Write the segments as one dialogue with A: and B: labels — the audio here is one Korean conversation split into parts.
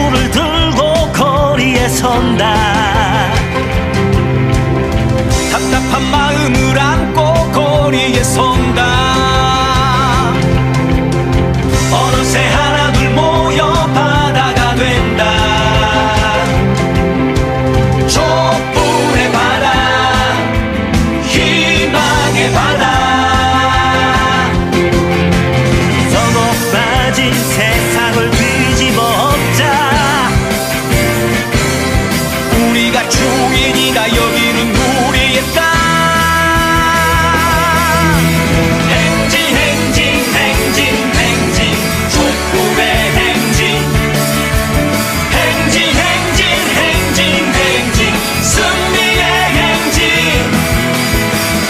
A: 촛불을 들고 거리에 선다.
B: 답답한 마음을 안고 거리에 선다. 어느새 하나둘 모여 바다가 된다. 촛불의 바다, 희망의 바다.
A: 서고 빠진 세상을 뒤집어 엎자.
B: 우리가 주인이다. 여기는 우리의 땅. 행진 행진 행진 행진 촛불의 행진. 행진 행진 행진 행진 승리의 행진.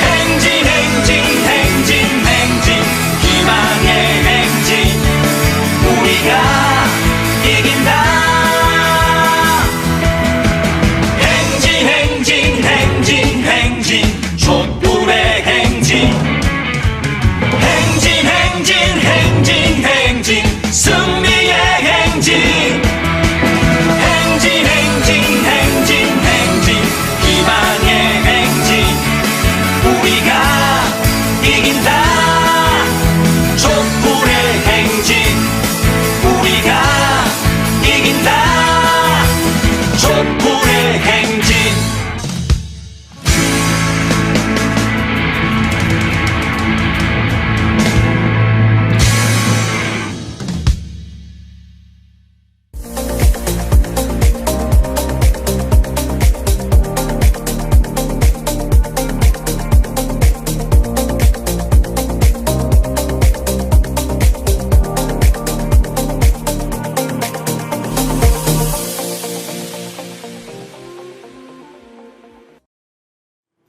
B: 행진 행진 행진 행진 희망의 행진. 우리가 이긴다. 행진 행진 행진 행진 촛불의 행진. 행진 행진 행진 행진 승리의 행진. 행진 행진 행진 행진 희망의 행진. 우리가 이긴다. 촛불의 행진. 우리가 이긴다. 촛불의 행진.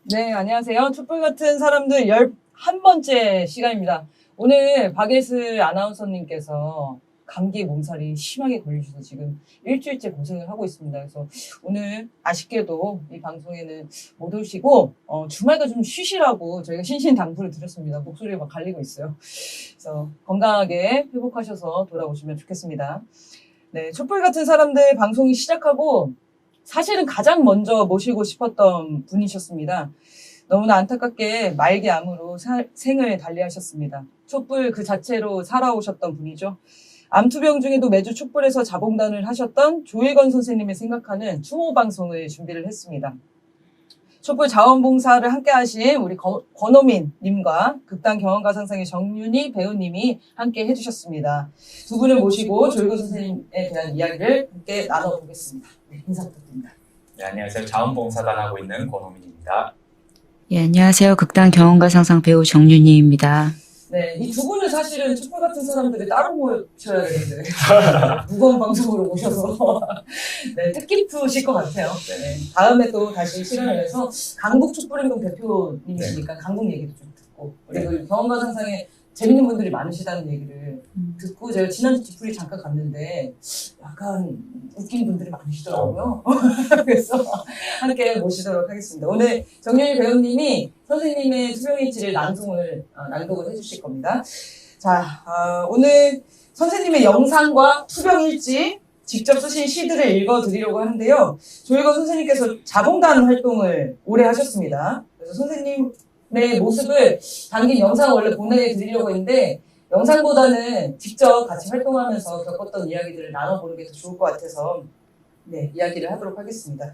C: 네, 안녕하세요. 촛불 같은 사람들 11번째 시간입니다. 오늘 박예슬 아나운서님께서 감기 몸살이 심하게 걸리셔서 지금 일주일째 고생을 하고 있습니다. 그래서 오늘 아쉽게도 이 방송에는 못 오시고 주말도 좀 쉬시라고 저희가 신신당부를 드렸습니다. 목소리가 막 갈리고 있어요. 그래서 건강하게 회복하셔서 돌아오시면 좋겠습니다. 네, 촛불 같은 사람들 방송이 시작하고 사실은 가장 먼저 모시고 싶었던 분이셨습니다. 너무나 안타깝게 말기암으로 생을 달리하셨습니다. 촛불 그 자체로 살아오셨던 분이죠. 암투병 중에도 매주 촛불에서 자봉단을 하셨던 조일건 선생님을 생각하는 추모 방송을 준비를 했습니다. 촛불 자원봉사를 함께 하신 우리 권호민 님과 극단 경험가상상의 정윤희 배우님이 함께 해주셨습니다. 두 분을 모시고 조일건 선생님에 대한 이야기를 함께 나눠보겠습니다. 네, 인사 부탁드립니다.
D: 네, 안녕하세요. 자원봉사단 하고 있는 권호민입니다.
E: 예, 안녕하세요. 극단 경험가 상상 배우 정윤희입니다.
C: 네, 이 두 분은 사실은 촛불 같은 사람들이 따로 모셔야 되는데 무거운 방송으로 모셔서 네, 뜻깊으실 것 같아요. 네, 다음에 또 다시 시간을 내서 강북 촛불행동 대표님이시니까 강북 얘기도 좀 듣고 그리고 경험가 상상에 재밌는 분들이 많으시다는 얘기를 듣고 제가 지난주 뒤풀이 잠깐 갔는데 약간 웃긴 분들이 많으시더라고요. 그래서 함께 모시도록 하겠습니다. 오늘 정윤희 배우님이 선생님의 투병일지를 낭독을 해주실 겁니다. 자, 오늘 선생님의 영상과 투병일지 직접 쓰신 시들을 읽어드리려고 하는데요. 조일건 선생님께서 자봉단 활동을 오래 하셨습니다. 그래서 선생님의 모습을 담긴 영상을 원래 보내드리려고 했는데 영상보다는 직접 같이 활동하면서 겪었던 이야기들을 나눠보는 게 더 좋을 것 같아서 네, 이야기를 하도록 하겠습니다.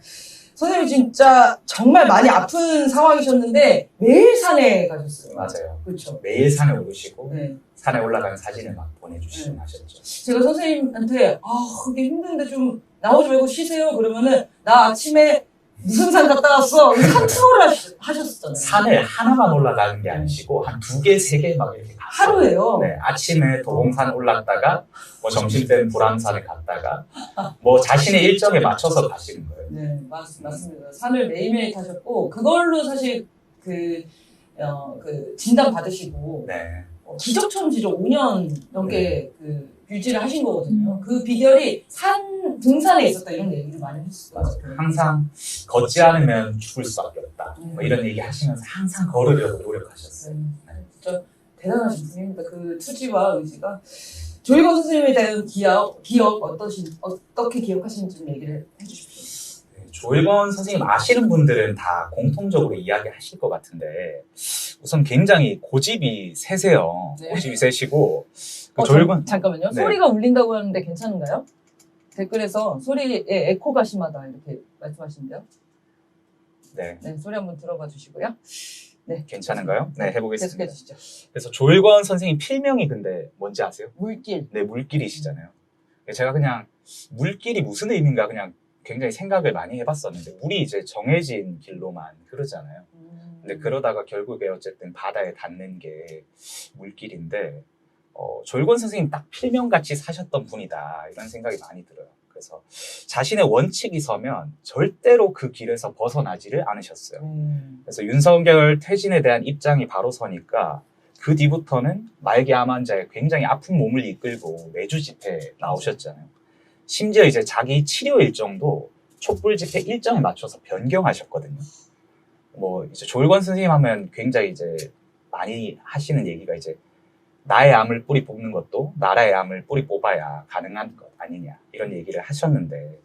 C: 선생님 진짜 정말 많이 아픈 상황이셨는데 매일 산에 가셨어요.
D: 맞아요.
C: 그렇죠.
D: 매일 산에 오르시고
C: 네.
D: 산에 올라가는 사진을 막 보내주시곤 하셨죠.
C: 제가 선생님한테 그게 힘든데 좀 나오지 말고 쉬세요. 그러면은 나 아침에 무슨 산 갔다 왔어? 산 투어를 하셨었잖아요.
D: 산을 하나만 올라가는 게 아니시고 한 2개, 3개 막 이렇게 갔어요.
C: 하루에요?
D: 네, 아침에 도봉산 올랐다가 뭐 점심때는 불암산에 갔다가 뭐 자신의 일정에 맞춰서 가시는 거예요.
C: 네, 맞습니다. 산을 매일매일 타셨고 그걸로 사실 그 진단 받으시고
D: 네.
C: 기적처럼 진짜 5년 넘게 그 유지를 하신 거거든요. 그 비결이 등산에 있었다 이런 얘기를 많이 했었어요.
D: 항상 걷지 않으면 죽을 수밖에 없다. 뭐 이런 얘기 하시면서 항상 걸으려고 노력하셨어요.
C: 진짜 대단하신 분입니다. 그 투지와 의지가. 조희건 선생님에 대한 기억 어떻게 기억하시는지 좀 얘기를 해주십시오.
D: 조일건 선생님 아시는 분들은 다 공통적으로 이야기하실 것 같은데 우선 굉장히 고집이 세세요.
C: 네.
D: 고집이 세시고 조일건
C: 잠깐만요.
D: 네.
C: 소리가 울린다고 하는데 괜찮은가요? 댓글에서 소리에 에코가 심하다 이렇게 말씀하시는데요.
D: 네.
C: 네, 소리 한번 들어봐 주시고요. 네,
D: 괜찮은가요? 네, 해보겠습니다.
C: 계속해 주시죠.
D: 그래서 조일건 선생님 필명이 근데 뭔지 아세요?
C: 물길.
D: 네, 물길이시잖아요. 제가 그냥 물길이 무슨 의미인가 그냥 굉장히 생각을 많이 해봤었는데 물이 이제 정해진 길로만 흐르잖아요. 근데 그러다가 결국에 어쨌든 바다에 닿는 게 물길인데 조일건 선생님 딱 필명같이 사셨던 분이다 이런 생각이 많이 들어요. 그래서 자신의 원칙이 서면 절대로 그 길에서 벗어나지를 않으셨어요. 그래서 윤석열 퇴진에 대한 입장이 바로 서니까 그 뒤부터는 말기 암 환자의 굉장히 아픈 몸을 이끌고 매주 집회에 나오셨잖아요. 심지어 이제 자기 치료 일정도 촛불 집회 일정에 맞춰서 변경하셨거든요. 뭐 이제 조일건 선생님 하면 굉장히 이제 많이 하시는 얘기가 이제 나의 암을 뿌리 뽑는 것도 나라의 암을 뿌리 뽑아야 가능한 것 아니냐 이런 얘기를 하셨는데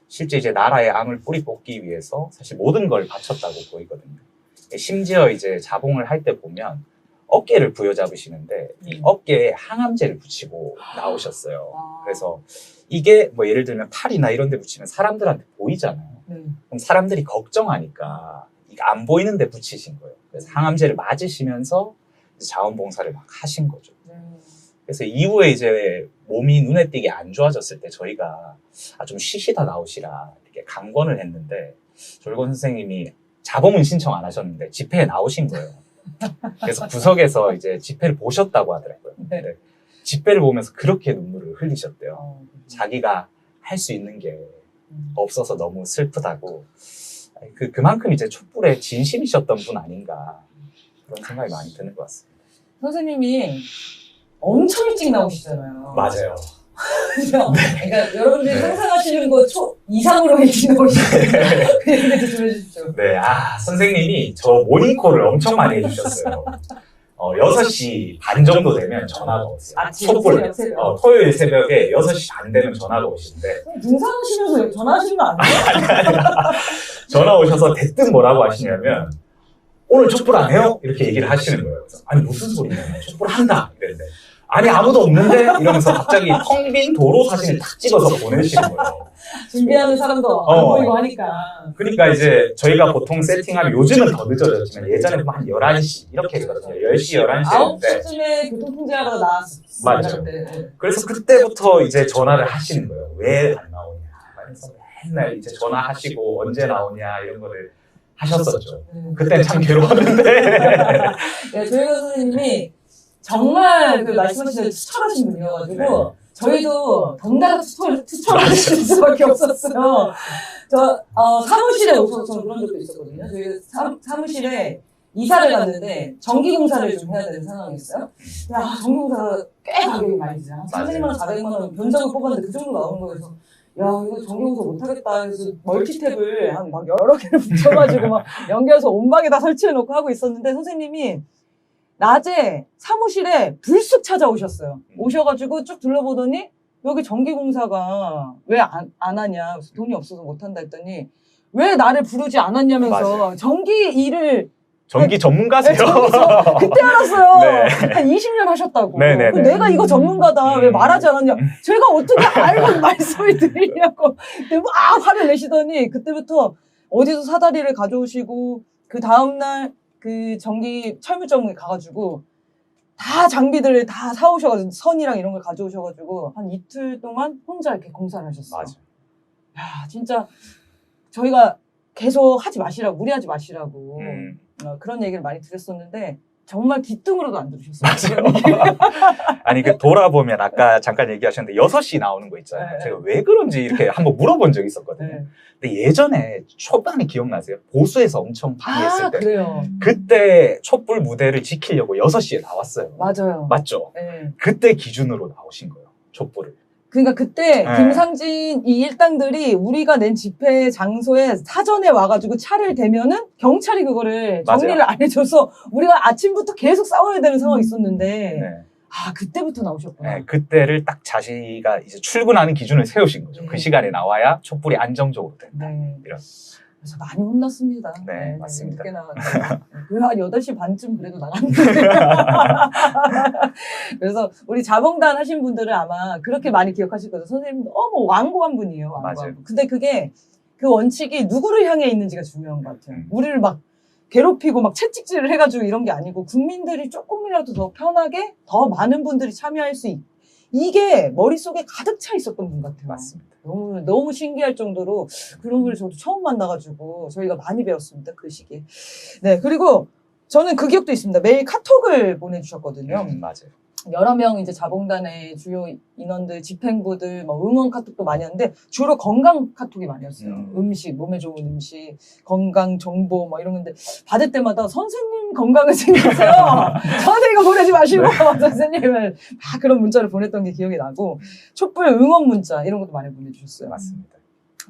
D: 실제 이제 나라의 암을 뿌리 뽑기 위해서 사실 모든 걸 바쳤다고 보이거든요. 심지어 이제 자봉을 할 때 보면 어깨를 부여잡으시는데 이 어깨에 항암제를 붙이고 나오셨어요. 그래서 이게 뭐 예를 들면 팔이나 이런 데 붙이면 사람들한테 보이잖아요. 그럼 사람들이 걱정하니까 이게 안 보이는 데 붙이신 거예요. 그래서 항암제를 맞으시면서 자원봉사를 막 하신 거죠. 그래서 이후에 이제 몸이 눈에 띄게 안 좋아졌을 때 저희가 좀 쉬시다 나오시라 이렇게 강권을 했는데 조일건 선생님이 자봉은 신청 안 하셨는데 집회에 나오신 거예요. 그래서 구석에서 이제 집회를 보셨다고 하더라고요.
C: 네.
D: 집회를 보면서 그렇게 눈물을 흘리셨대요. 자기가 할 수 있는 게 없어서 너무 슬프다고. 그만큼 이제 촛불에 진심이셨던 분 아닌가 그런 생각이 많이 드는 것 같습니다.
C: 선생님이 엄청 일찍 나오시잖아요.
D: 맞아요.
C: 그죠? 그러니까 여러분들이 상상하시는 것 이상으로 일찍 나오시잖아요. 그 얘기도 좀 해주십시오.
D: 네, 선생님이 저 모닝콜을 엄청 많이 해주셨어요. 6시 반 정도 되면 전화가 오세요. 촛불.
C: 새벽.
D: 토요일 새벽에 6시 반 되면 전화가 오시는데
C: 등산하시면서 전화하시는 거 아니에요?
D: 전화 오셔서 대뜸 뭐라고 하시냐면 오늘 촛불 안 해요? 이렇게 얘기를 하시는 거예요. 그래서 아니 무슨 소리냐 촛불 한다 이랬는데 아니 아무도 없는데 이러면서 갑자기 텅 빈 도로 사진을 딱 찍어서 보내시는 거예요.
C: 준비하는 사람도 안 보이고 하니까.
D: 그러니까 이제 저희가 보통 세팅하면 요즘은 더 늦어졌지만 예전에 한 11시 이렇게 했거든요. 10시, 11시였는데
C: 9시쯤에 교통통제하러 나왔어요.
D: 맞죠. 그래서 그때부터 이제 전화를 하시는 거예요. 왜 안 나오냐. 그래서 맨날 이제 전화하시고 언제 나오냐 이런 거를 하셨었죠. 그때는 참 괴로웠는데.
C: 네, 조혜건 선생님이 정말 그 말씀하신 투철하신 분이어가지고 저희도 덩달아 투철하실 수밖에 없었어요. 사무실에 오셔서 그런 적도 있었거든요. 저희 사무실에 이사를 갔는데 전기공사를 좀 해야 되는 상황이었어요. 야, 전기공사가 꽤 가격이 많이 들잖아. 300만 원, 400만 원 변적을 뽑았는데 그 정도 나오는 거여서 야, 이거 전기공사 못하겠다 해서 멀티탭을 한 막 여러 개를 붙여가지고 막 연결해서 온 방에 다 설치해놓고 하고 있었는데 선생님이 낮에 사무실에 불쑥 찾아오셨어요. 오셔가지고 쭉 둘러보더니 여기 전기공사가 왜 안 하냐. 돈이 없어서 못한다 했더니 왜 나를 부르지 않았냐면서
D: 맞아요.
C: 전기 일을
D: 전기 전문가세요?
C: 그때 알았어요.
D: 네.
C: 한 20년 하셨다고.
D: 네네네.
C: 그럼 내가 이거 전문가다. 왜 말하지 않았냐. 제가 어떻게 알고 말씀을 드리냐고. 막 화를 내시더니 그때부터 어디서 사다리를 가져오시고 그 다음날 그 전기 철물점에 가가지고 다 장비들을 다 사오셔가지고 선이랑 이런 걸 가져오셔가지고 한 이틀 동안 혼자 이렇게 공사를 하셨어요.
D: 맞아.
C: 야, 진짜 저희가 계속 하지 마시라고, 무리하지 마시라고 그런 얘기를 많이 드렸었는데 정말 귀뚱으로도 안 들으셨어요.
D: 아니 돌아보면 아까 잠깐 얘기하셨는데 6시 나오는 거 있잖아요.
C: 네.
D: 제가 왜 그런지 이렇게 한번 물어본 적이 있었거든요.
C: 네.
D: 근데 예전에 초반에 기억나세요? 보수에서 엄청 방해했을 때
C: 그래요.
D: 그때 촛불 무대를 지키려고 6시에 나왔어요.
C: 맞아요.
D: 맞죠?
C: 네.
D: 그때 기준으로 나오신 거예요. 촛불을.
C: 그러니까 그때
D: 네.
C: 김상진 이 일당들이 우리가 낸 집회 장소에 사전에 와가지고 차를 대면은 경찰이 그거를 정리를
D: 맞아요.
C: 안 해줘서 우리가 아침부터 계속 싸워야 되는 상황이 있었는데
D: 네.
C: 아, 그때부터 나오셨구나.
D: 네, 그때를 딱 자기가 이제 출근하는 기준을 세우신 거죠.
C: 네.
D: 그 시간에 나와야 촛불이 안정적으로 된다.
C: 네.
D: 이런.
C: 그래서 많이 혼났습니다.
D: 네, 맞습니다.
C: 늦게 나갔는데. 한 8시 반쯤 그래도 나갔는데. 그래서 우리 자봉단 하신 분들은 아마 그렇게 많이 기억하실 거예요. 선생님 너무 완고한 분이에요. 완고한
D: 맞아요.
C: 분. 근데 그게 그 원칙이 누구를 향해 있는지가 중요한 것 같아요. 우리를 막 괴롭히고 막 채찍질을 해가지고 이런 게 아니고 국민들이 조금이라도 더 편하게 더 많은 분들이 참여할 수 이게 머릿속에 가득 차 있었던 분 같아요.
D: 맞습니다.
C: 너무 신기할 정도로 그런 걸 저도 처음 만나가지고 저희가 많이 배웠습니다. 그 시기에. 네, 그리고 저는 그 기억도 있습니다. 매일 카톡을 보내주셨거든요.
D: 맞아요.
C: 여러 명 이제 자봉단의 주요 인원들, 집행부들, 뭐 응원 카톡도 많이 하는데 주로 건강 카톡이 많이 왔어요. 음식, 몸에 좋은 음식, 건강 정보 뭐 이런 건데 받을 때마다 선생님 건강을 챙기세요. 저한테 이거 보내지 마시고 선생님을 막 그런 문자를 보냈던 게 기억이 나고 촛불 응원 문자 이런 것도 많이 보내주셨어요.
D: 맞습니다.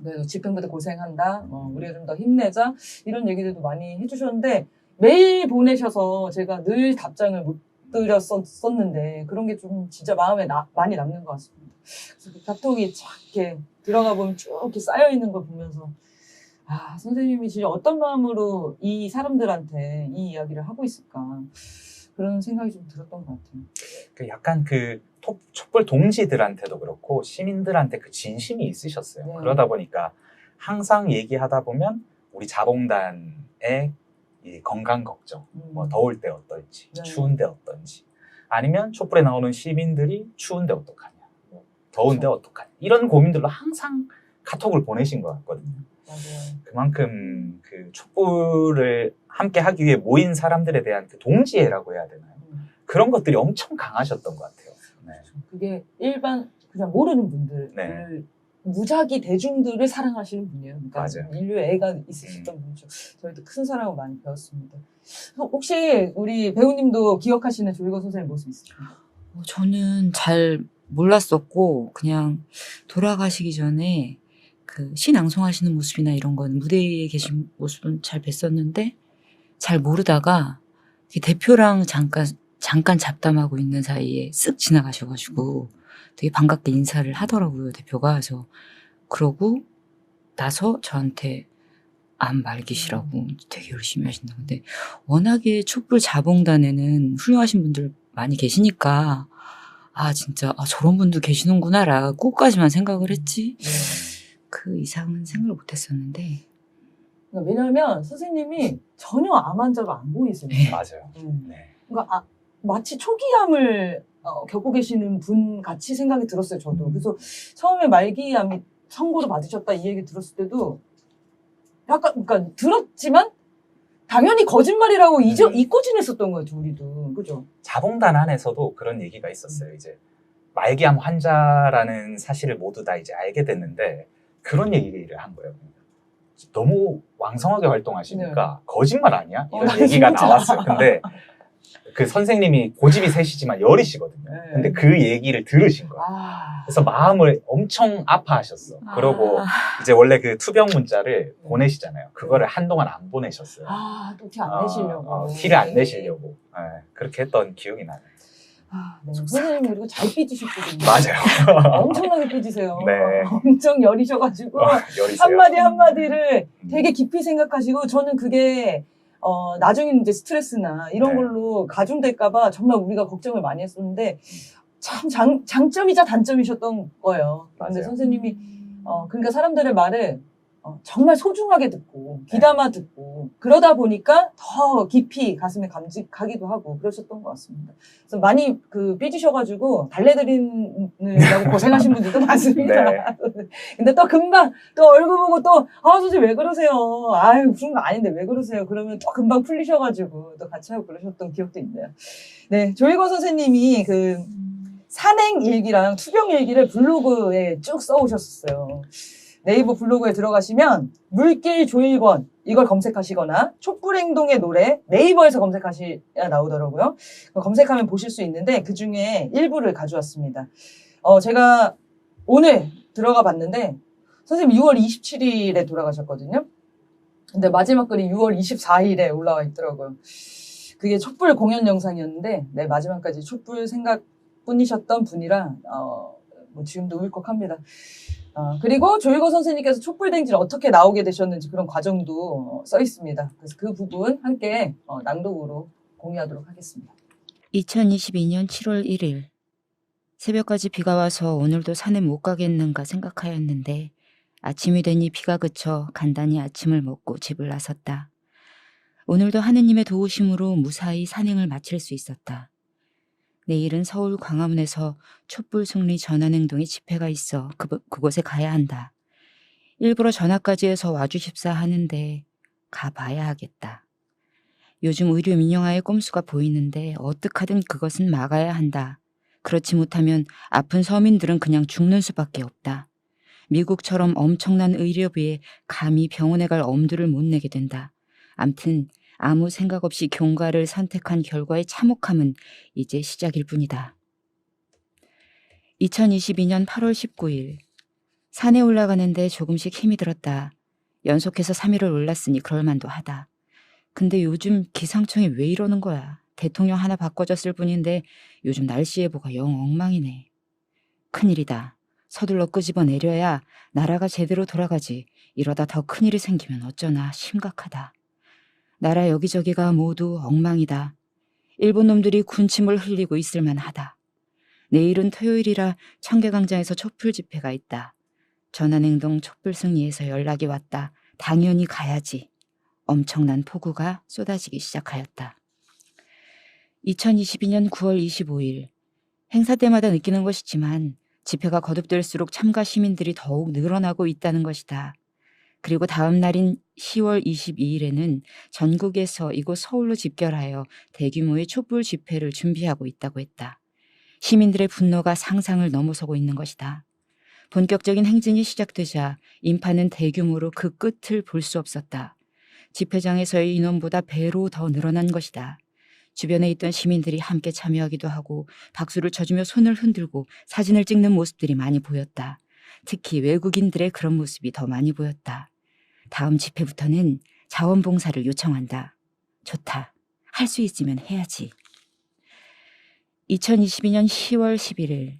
C: 그래서 집행부들 고생한다. 우리가 좀 더 힘내자. 이런 얘기들도 많이 해주셨는데 매일 보내셔서 제가 늘 답장을 못 드렸었는데 그런 게 좀 진짜 마음에 많이 남는 것 같습니다. 그래서 그 카톡이 쫙 이렇게 들어가 보면 쭉 이렇게 쌓여 있는 걸 보면서 아, 선생님이 진짜 어떤 마음으로 이 사람들한테 이 이야기를 하고 있을까 그런 생각이 좀 들었던 것 같아요.
D: 그 약간 그 촛불 동지들한테도 그렇고 시민들한테 그 진심이 있으셨어요.
C: 네.
D: 그러다 보니까 항상 얘기하다 보면 우리 자봉단의 이 건강 걱정, 뭐 더울 때 어떨지,
C: 네.
D: 추운 때 어떤지, 아니면 촛불에 나오는 시민들이 추운데 어떡하냐, 뭐 더운데 어떡하냐 이런 고민들로 항상 카톡을 보내신 것 같거든요.
C: 맞아요.
D: 그만큼 그 촛불을 함께 하기 위해 모인 사람들에 대한 그 동지애라고 해야 되나요? 그런 것들이 엄청 강하셨던 것 같아요. 네.
C: 그게 일반 그냥 모르는 분들
D: 네.
C: 무작위 대중들을 사랑하시는 분이에요. 그러니까
D: 맞아요.
C: 인류의 애가 있으셨던 분이죠. 저희도 큰 사랑을 많이 배웠습니다. 혹시 우리 배우님도 기억하시는 조희건 선생님 모습 있으세요?
E: 저는 잘 몰랐었고 그냥 돌아가시기 전에 그 신앙송하시는 모습이나 이런 건 무대에 계신 모습은 잘 뵀었는데 잘 모르다가 대표랑 잠깐 잡담하고 있는 사이에 쓱 지나가셔가지고 되게 반갑게 인사를 하더라고요, 대표가. 그래서 그러고 나서 저한테 안 말기시라고 되게 열심히 하신다. 근데 워낙에 촛불 자봉단에는 훌륭하신 분들 많이 계시니까 아 진짜 저런 분도 계시는구나라고까지만 생각을 했지 그 이상은 생각을 못했었는데.
C: 그러니까 왜냐하면 선생님이 전혀 암 환자가 안 보이세요.
D: 맞아요. 네.
C: 그러니까 마치 초기암을 겪고 계시는 분 같이 생각이 들었어요, 저도. 그래서 처음에 말기암이 선고를 받으셨다 이 얘기 들었을 때도 약간, 그러니까 들었지만 당연히 거짓말이라고 잊고 지냈었던 거예요, 우리도. 그죠?
D: 자봉단 안에서도 그런 얘기가 있었어요. 이제 말기암 환자라는 사실을 모두 다 이제 알게 됐는데 그런 얘기를 한 거예요. 너무 왕성하게 활동하시니까 거짓말 아니야? 이런 얘기가
C: 진짜.
D: 나왔어요. 근데 그 선생님이 고집이 세시지만 여리시거든요. 근데 그 얘기를 들으신 거예요. 그래서 마음을 엄청 아파하셨어. 그러고 이제 원래 그 투병 문자를 보내시잖아요. 그거를 한동안 안 보내셨어요.
C: 또 티 안 내시려고.
D: 티를 안 내시려고. 네, 그렇게 했던 기억이 나요.
C: 네. 선생님 그리고 잘 삐지셨거든요.
D: 맞아요.
C: 엄청나게 삐지세요.
D: 네.
C: 엄청 여리셔가지고
D: 여리세요.
C: 한마디 한마디를 되게 깊이 생각하시고 저는 그게 나중에 이제 스트레스나 이런 걸로 가중될까봐 정말 우리가 걱정을 많이 했었는데 참 장점이자 단점이셨던 거예요. 근데
D: 맞아요.
C: 선생님이 그러니까 사람들의 말을 정말 소중하게 듣고 귀담아 듣고 그러다 보니까 더 깊이 가슴에 감직하기도 하고 그러셨던 것 같습니다. 그래서 많이 삐지셔가지고 달래드리느라고 고생하신 분들도 많습니다.
D: 네.
C: 근데 또 금방 또 얼굴 보고 또 선생님 왜 그러세요? 아유 그런 거 아닌데 왜 그러세요? 그러면 또 금방 풀리셔가지고 또 같이 하고 그러셨던 기억도 있네요. 네, 조희건 선생님이 그 산행 일기랑 투병 일기를 블로그에 쭉 써오셨었어요. 네이버 블로그에 들어가시면 물길 조희건 이걸 검색하시거나 촛불행동의 노래 네이버에서 검색하시야 나오더라고요. 검색하면 보실 수 있는데 그중에 일부를 가져왔습니다. 제가 오늘 들어가 봤는데 선생님 6월 27일에 돌아가셨거든요. 근데 마지막 글이 6월 24일에 올라와 있더라고요. 그게 촛불 공연 영상이었는데 마지막까지 촛불 생각 분이셨던 분이라 뭐 지금도 울컥합니다. 그리고 조일거 선생님께서 촛불댕지를 어떻게 나오게 되셨는지 그런 과정도 써 있습니다. 그래서 그 부분 함께 낭독으로 공유하도록 하겠습니다.
E: 2022년 7월 1일 새벽까지 비가 와서 오늘도 산에 못 가겠는가 생각하였는데 아침이 되니 비가 그쳐 간단히 아침을 먹고 집을 나섰다. 오늘도 하느님의 도우심으로 무사히 산행을 마칠 수 있었다. 내일은 서울 광화문에서 촛불 승리 전환행동의 집회가 있어 그곳에 가야 한다. 일부러 전화까지 해서 와주십사 하는데 가봐야 하겠다. 요즘 의료 민영화의 꼼수가 보이는데 어떡하든 그것은 막아야 한다. 그렇지 못하면 아픈 서민들은 그냥 죽는 수밖에 없다. 미국처럼 엄청난 의료비에 감히 병원에 갈 엄두를 못 내게 된다. 암튼 아무 생각 없이 경과를 선택한 결과의 참혹함은 이제 시작일 뿐이다. 2022년 8월 19일 산에 올라가는데 조금씩 힘이 들었다. 연속해서 3일을 올랐으니 그럴만도 하다. 근데 요즘 기상청이 왜 이러는 거야. 대통령 하나 바꿔줬을 뿐인데 요즘 날씨 예보가 영 엉망이네. 큰일이다. 서둘러 끄집어내려야 나라가 제대로 돌아가지. 이러다 더 큰일이 생기면 어쩌나 심각하다. 나라 여기저기가 모두 엉망이다. 일본 놈들이 군침을 흘리고 있을 만하다. 내일은 토요일이라 청계광장에서 촛불 집회가 있다. 전환행동 촛불 승리에서 연락이 왔다. 당연히 가야지. 엄청난 폭우가 쏟아지기 시작하였다. 2022년 9월 25일 행사 때마다 느끼는 것이지만 집회가 거듭될수록 참가 시민들이 더욱 늘어나고 있다는 것이다. 그리고 다음 날인 10월 22일에는 전국에서 이곳 서울로 집결하여 대규모의 촛불 집회를 준비하고 있다고 했다. 시민들의 분노가 상상을 넘어서고 있는 것이다. 본격적인 행진이 시작되자 인파는 대규모로 그 끝을 볼 수 없었다. 집회장에서의 인원보다 배로 더 늘어난 것이다. 주변에 있던 시민들이 함께 참여하기도 하고 박수를 쳐주며 손을 흔들고 사진을 찍는 모습들이 많이 보였다. 특히 외국인들의 그런 모습이 더 많이 보였다. 다음 집회부터는 자원봉사를 요청한다. 좋다. 할 수 있으면 해야지. 2022년 10월 11일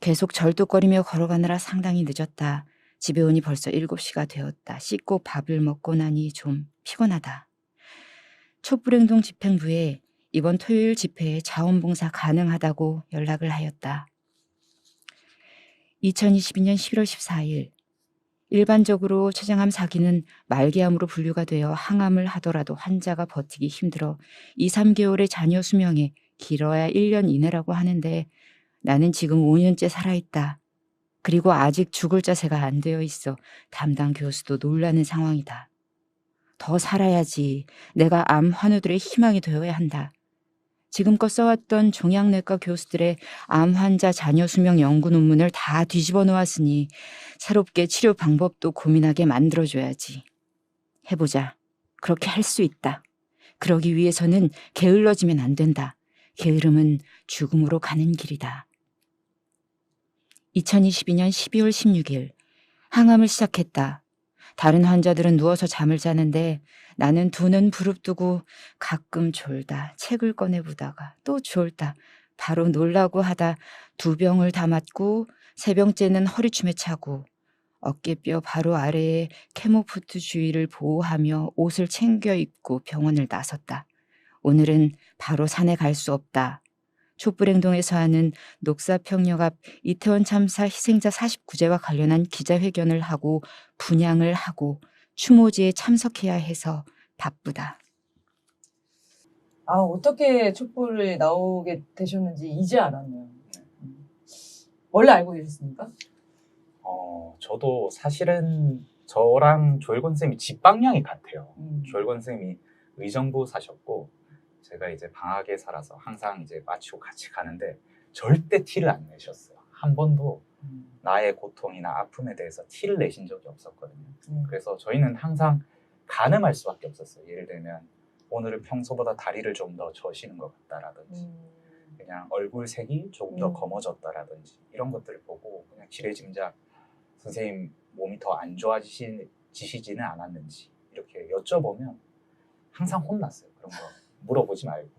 E: 계속 절뚝거리며 걸어가느라 상당히 늦었다. 집에 오니 벌써 7시가 되었다. 씻고 밥을 먹고 나니 좀 피곤하다. 촛불행동 집행부에 이번 토요일 집회에 자원봉사 가능하다고 연락을 하였다. 2022년 11월 14일 일반적으로 췌장암 사기는 말기암으로 분류가 되어 항암을 하더라도 환자가 버티기 힘들어 2, 3개월의 잔여 수명에 길어야 1년 이내라고 하는데 나는 지금 5년째 살아있다. 그리고 아직 죽을 자세가 안 되어 있어 담당 교수도 놀라는 상황이다. 더 살아야지. 내가 암 환우들의 희망이 되어야 한다. 지금껏 써왔던 종양내과 교수들의 암 환자 잔여 수명 연구 논문을 다 뒤집어 놓았으니 새롭게 치료 방법도 고민하게 만들어줘야지. 해보자. 그렇게 할 수 있다. 그러기 위해서는 게을러지면 안 된다. 게으름은 죽음으로 가는 길이다. 2022년 12월 16일 항암을 시작했다. 다른 환자들은 누워서 잠을 자는데 나는 두 눈 부릅뜨고 가끔 졸다 책을 꺼내 보다가 또 졸다 바로 놀라고 하다 2병을 다 맞고 3병째는 허리춤에 차고 어깨뼈 바로 아래에 캐모프트 주위를 보호하며 옷을 챙겨 입고 병원을 나섰다. 오늘은 바로 산에 갈 수 없다. 촛불행동에서 하는 녹사평역 앞 이태원 참사 희생자 49제와 관련한 기자회견을 하고 분향을 하고 추모제에 참석해야 해서 바쁘다.
C: 어떻게 촛불에 나오게 되셨는지 이제 알았네요. 원래 알고 계셨습니까?
D: 저도 사실은 저랑 조일권 쌤이 집방향이 같아요. 조일권 쌤이 의정부 사셨고 제가 이제 방학에 살아서 항상 이제 마치고 같이 가는데 절대 티를 안 내셨어요. 한 번도 나의 고통이나 아픔에 대해서 티를 내신 적이 없었거든요. 그래서 저희는 항상 가늠할 수밖에 없었어요. 예를 들면 오늘은 평소보다 다리를 좀 더 저시는 것 같다라든지 그냥 얼굴색이 조금 더 검어졌다라든지 이런 것들을 보고 그냥 지레짐작 선생님 몸이 더 안 좋아지시지는 않았는지 이렇게 여쭤보면 항상 혼났어요. 그런 거 물어보지 말고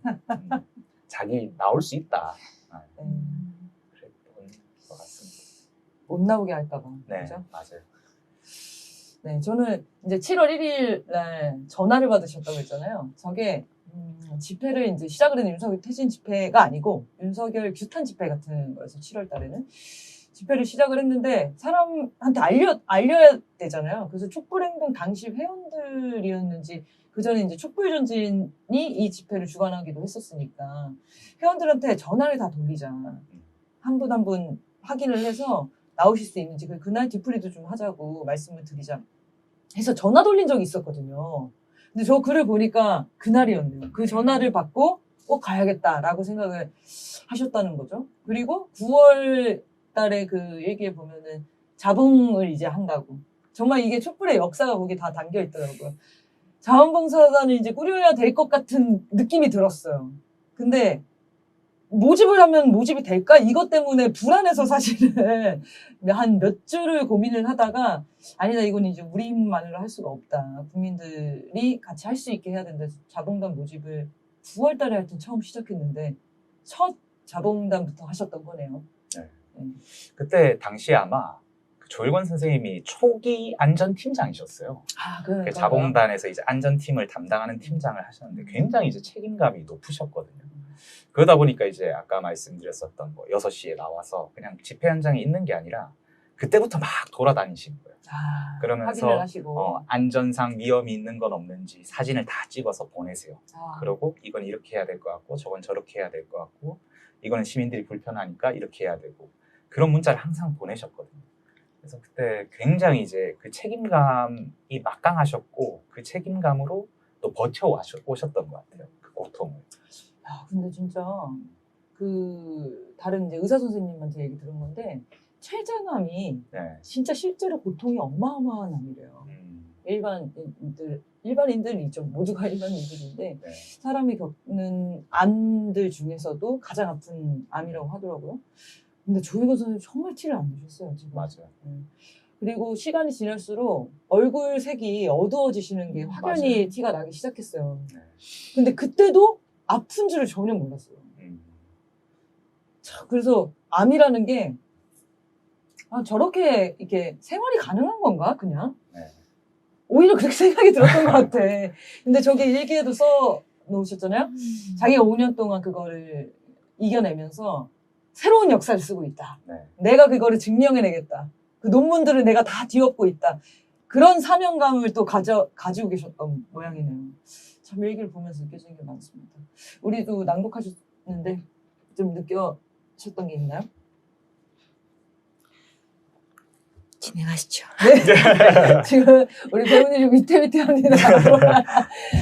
D: 자기 나올 수 있다. 것 같습니다.
C: 못 나오게 할까봐.
D: 네,
C: 그죠?
D: 맞아요.
C: 네, 저는 이제 7월 1일 날 전화를 받으셨다고 했잖아요. 저게 집회를 이제 시작을 했는 윤석열 퇴진 집회가 아니고 윤석열 규탄 집회 같은 거여서 7월 달에는 집회를 시작을 했는데 사람한테 알려야 되잖아요. 그래서 촛불행동 당시 회원들이었는지 그 전에 이제 촛불전진이 이 집회를 주관하기도 했었으니까 회원들한테 전화를 다 돌리자. 한 분 한 분 확인을 해서 나오실 수 있는지 그날 뒤풀이도 좀 하자고 말씀을 드리자 해서 전화 돌린 적이 있었거든요. 근데 저 글을 보니까 그날이었네요. 그 전화를 받고 꼭 가야겠다라고 생각을 하셨다는 거죠. 그리고 9월 달에 그 얘기에 보면은 자봉을 이제 한다고. 정말 이게 촛불의 역사가 거기 다 담겨 있더라고요. 자원봉사단을 이제 꾸려야 될 것 같은 느낌이 들었어요. 근데 모집을 하면 모집이 될까? 이것 때문에 불안해서 사실은 한 몇 주를 고민을 하다가 아니다, 이건 이제 우리 힘만으로 할 수가 없다. 국민들이 같이 할 수 있게 해야 된다. 자봉단 모집을 9월 달에 하여튼 처음 시작했는데 첫 자봉단부터 하셨던 거네요.
D: 그때 당시에 아마 조일권 선생님이 초기 안전팀장이셨어요.
C: 그러니까
D: 자봉단에서 이제 안전팀을 담당하는 팀장을 하셨는데 굉장히 이제 책임감이 높으셨거든요. 그러다 보니까 이제 아까 말씀드렸었던 뭐 6시에 나와서 그냥 집회 현장에 있는 게 아니라 그때부터 막 돌아다니시는 거예요. 그러면서
C: 확인을 하시고.
D: 안전상 위험이 있는 건 없는지 사진을 다 찍어서 보내세요.
C: 아.
D: 그러고 이건 이렇게 해야 될 것 같고 저건 저렇게 해야 될 것 같고 이거는 시민들이 불편하니까 이렇게 해야 되고 그런 문자를 항상 보내셨거든요. 그래서 그때 굉장히 이제 그 책임감이 막강하셨고 그 책임감으로 또 버텨오셨던 것 같아요. 그 고통을.
C: 야, 근데 진짜 그 다른 이제 의사 선생님한테 얘기 들은 건데 췌장암이
D: 네.
C: 진짜 실제로 고통이 어마어마한 암이래요. 일반인들이죠. 모두가 일반인들인데
D: 네.
C: 사람이 겪는 암들 중에서도 가장 아픈 암이라고 하더라고요. 근데 조희건 선생님 정말 티를 안 내셨어요, 지금.
D: 맞아요.
C: 그리고 시간이 지날수록 얼굴 색이 어두워지시는 게 확연히
D: 맞아요.
C: 티가 나기 시작했어요.
D: 네.
C: 근데 그때도 아픈 줄을 전혀 몰랐어요. 참, 그래서 암이라는 게 저렇게 이렇게 생활이 가능한 건가 그냥?
D: 네.
C: 오히려 그렇게 생각이 들었던 것 같아. 근데 저기 일기에도 써 놓으셨잖아요. 자기가 5년 동안 그거를 이겨내면서 새로운 역사를 쓰고 있다.
D: 네.
C: 내가 그거를 증명해내겠다. 그 논문들을 내가 다 뒤엎고 있다. 그런 사명감을 또 가지고 계셨던 모양이네요. 참 일기를 보면서 느껴지는 게 많습니다. 우리도 낭독하셨는데 좀 느껴졌던 게 있나요?
E: 진행하시죠.
C: 네. 지금 우리 배우님이 위태위태합니다.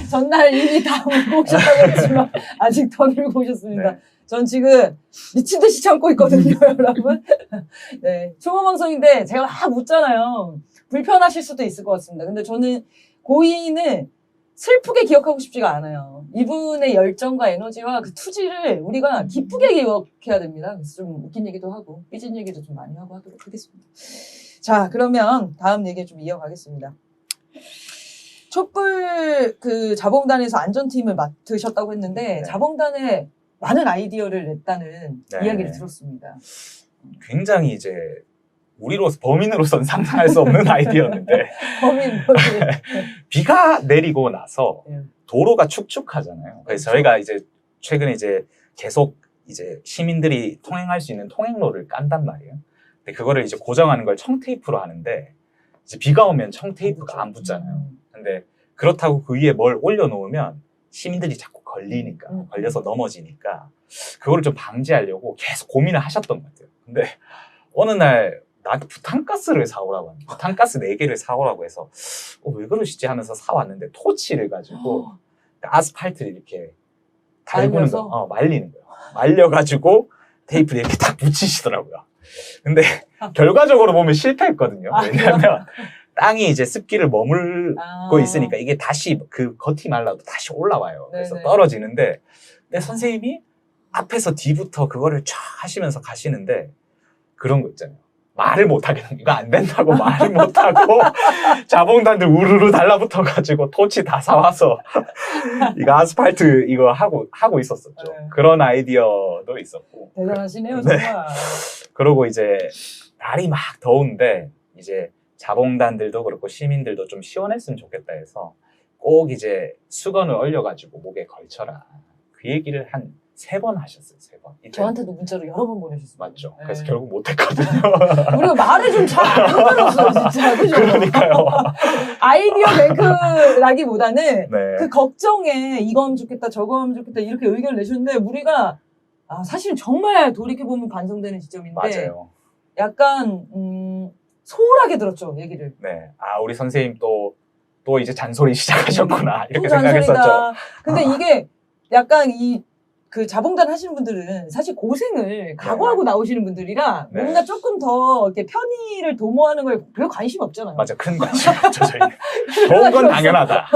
C: 전날 이미 다 울고 오셨다고 했지만 아직 더 울고 오셨습니다.
D: 네.
C: 전 지금 미친 듯이 참고 있거든요, 여러분. 네. 초보 방송인데 제가 막 묻잖아요. 불편하실 수도 있을 것 같습니다. 근데 저는 고인을 슬프게 기억하고 싶지가 않아요. 이분의 열정과 에너지와 그 투지를 우리가 기쁘게 기억해야 됩니다. 그래서 좀 웃긴 얘기도 하고 삐진 얘기도 좀 많이 하고 하도록 하겠습니다. 자, 그러면 다음 얘기 좀 이어가겠습니다. 촛불 그 자봉단에서 안전팀을 맡으셨다고 했는데
D: 네.
C: 자봉단에 많은 아이디어를 냈다는
D: 네.
C: 이야기를 들었습니다.
D: 굉장히 이제 우리로서 범인으로서는 상상할 수 없는 아이디어였는데
C: 범인.
D: 비가 내리고 나서
C: 네.
D: 도로가 축축하잖아요. 그래서 저희가 이제 최근에 이제 계속 이제 시민들이 통행할 수 있는 통행로를 깐단 말이에요. 근데 그거를 이제 고정하는 걸 청테이프로 하는데 이제 비가 오면 청테이프가 안 붙잖아요. 근데 그렇다고 그 위에 뭘 올려놓으면 시민들이 자꾸 걸리니까 걸려서 넘어지니까 그거를 좀 방지하려고 계속 고민을 하셨던 것 같아요. 근데 어느 날 나한테 부탄가스를 사오라고 하는 거예요. 부탄가스 4개를 사오라고 해서 왜 그러시지 하면서 사왔는데 토치를 가지고 아스팔트를 이렇게 달구는
C: 말려서?
D: 거, 말리는 거예요. 말려가지고 테이프를 이렇게 딱 붙이시더라고요. 근데 결과적으로 보면 실패했거든요. 왜냐하면 땅이 이제 습기를 머물고 있으니까 이게 다시 그 겉이 말라도 다시 올라와요. 그래서
C: 네네.
D: 떨어지는데 근데 선생님이 앞에서 뒤부터 그거를 쫙 하시면서 가시는데 그런 거 있잖아요. 말을 못하게 이거 안 된다고 말을 못하고 자봉단들 우르르 달라붙어가지고 토치 다 사와서 이거 아스팔트 이거 하고 있었었죠.
C: 네.
D: 그런 아이디어도 있었고.
C: 대단하시네요,
D: 네.
C: 정말.
D: 그러고 이제 날이 막 더운데 이제 자봉단들도 그렇고 시민들도 좀 시원했으면 좋겠다 해서 꼭 이제 수건을 얼려가지고 목에 걸쳐라. 그 얘기를 한 3번 하셨어요. 3번.
C: 저한테도 문자로 여러 번 보내셨어요.
D: 맞죠.
C: 네.
D: 그래서 결국 못했거든요.
C: 우리가 말을 좀 잘 안 들었어요, 진짜. 그죠?
D: 그러니까요.
C: 아이디어 뱅크라기보다는
D: 네.
C: 그 걱정에 이거 하면 좋겠다, 저거 하면 좋겠다, 이렇게 의견을 내셨는데, 우리가, 사실은 정말 돌이켜보면 반성되는 지점인데,
D: 맞아요.
C: 약간, 소홀하게 들었죠, 얘기를.
D: 네. 아, 우리 선생님 또 이제 잔소리 시작하셨구나. 이렇게
C: 또 잔소리다.
D: 생각했었죠.
C: 근데 이게 약간 그 자봉단 하시는 분들은 사실 고생을 각오하고 나오시는 분들이라
D: 네.
C: 뭔가 조금 더 이렇게 편의를 도모하는 거에 별 관심 없잖아요.
D: 맞아. 큰 관심 없죠, 저희는. 좋은 건 당연하다.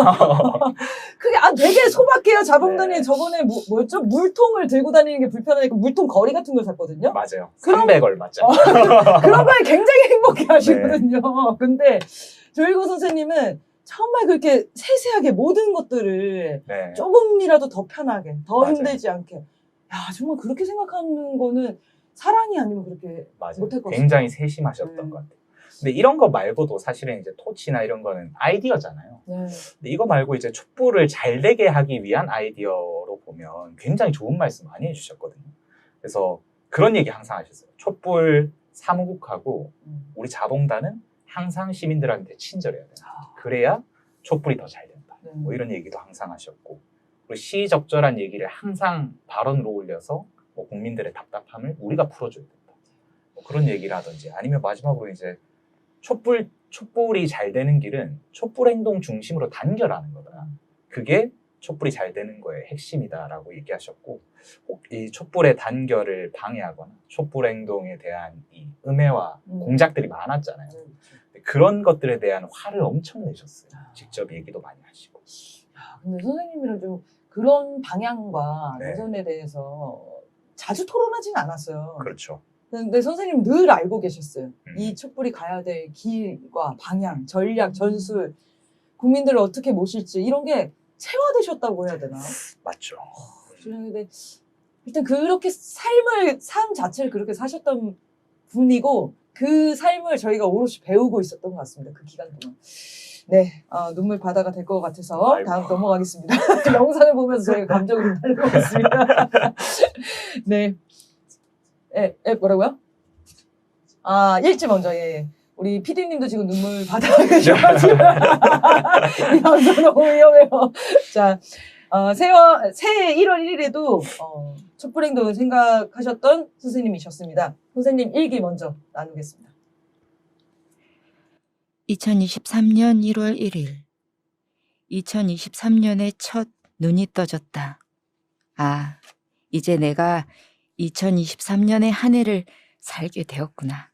C: 그게 되게 소박해요. 자봉단이
D: 네.
C: 저번에 뭐였죠? 물통을 들고 다니는 게 불편하니까 물통 거리 같은 걸 샀거든요.
D: 맞아요.
C: 그럼-
D: 300월 맞죠.
C: 그런 거에 굉장히 행복해 하시거든요. 근데 조일고 선생님은 정말 그렇게 세세하게 모든 것들을
D: 네.
C: 조금이라도 더 편하게, 더
D: 맞아요.
C: 힘들지 않게. 야, 정말 그렇게 생각하는 거는 사랑이 아니면 그렇게
D: 맞아요.
C: 못할 것
D: 굉장히 세심하셨던 것 같아요. 근데 이런 거 말고도 사실은 이제 토치나 이런 거는 아이디어잖아요.
C: 네.
D: 근데 이거 말고 이제 촛불을 잘 되게 하기 위한 아이디어로 보면 굉장히 좋은 말씀 많이 해주셨거든요. 그래서 그런 얘기 항상 하셨어요. 촛불 사무국하고 우리 자봉단은 항상 시민들한테 친절해야 된다. 그래야 촛불이 더 잘 된다. 뭐 이런 얘기도 항상 하셨고, 그리고 시적절한 얘기를 항상 발언으로 올려서 뭐 국민들의 답답함을 우리가 풀어줘야 된다. 뭐 그런 얘기를 하든지, 아니면 마지막으로 이제 촛불이 잘 되는 길은 촛불 행동 중심으로 단결하는 거다. 그게 촛불이 잘 되는 거의 핵심이다라고 얘기하셨고, 꼭 이 촛불의 단결을 방해하거나 촛불 행동에 대한 이 음해와 공작들이 많았잖아요. 그런 것들에 대한 화를 엄청 내셨어요. 직접 얘기도 많이 하시고.
C: 근데 선생님이랑 좀 그런 방향과
D: 네.
C: 노선에 대해서 자주 토론하진 않았어요.
D: 그렇죠.
C: 근데 선생님 늘 알고 계셨어요. 이 촛불이 가야 될 길과 방향, 전략, 전술, 국민들을 어떻게 모실지 이런 게 체화되셨다고 해야 되나?
D: 맞죠.
C: 근데 일단 그렇게 삶 자체를 그렇게 사셨던 분이고 그 삶을 저희가 오롯이 배우고 있었던 것 같습니다. 그 기간 동안. 네, 눈물 바다가 될 것 같아서
D: 아이고.
C: 다음 넘어가겠습니다. 영상을 보면서 저희가 감정을 달려보겠습니다. 네. 뭐라고요? 1지 먼저, 예. 우리 PD님도 지금 눈물 바다가 계셔가지고. 이 방송 너무 위험해요. 자, 새해 1월 1일에도, 촛불행동을 생각하셨던 선생님이셨습니다. 선생님 일기 먼저 나누겠습니다.
E: 2023년 1월 1일. 2023년의 첫 눈이 떠졌다. 이제 내가 2023년의 한 해를 살게 되었구나.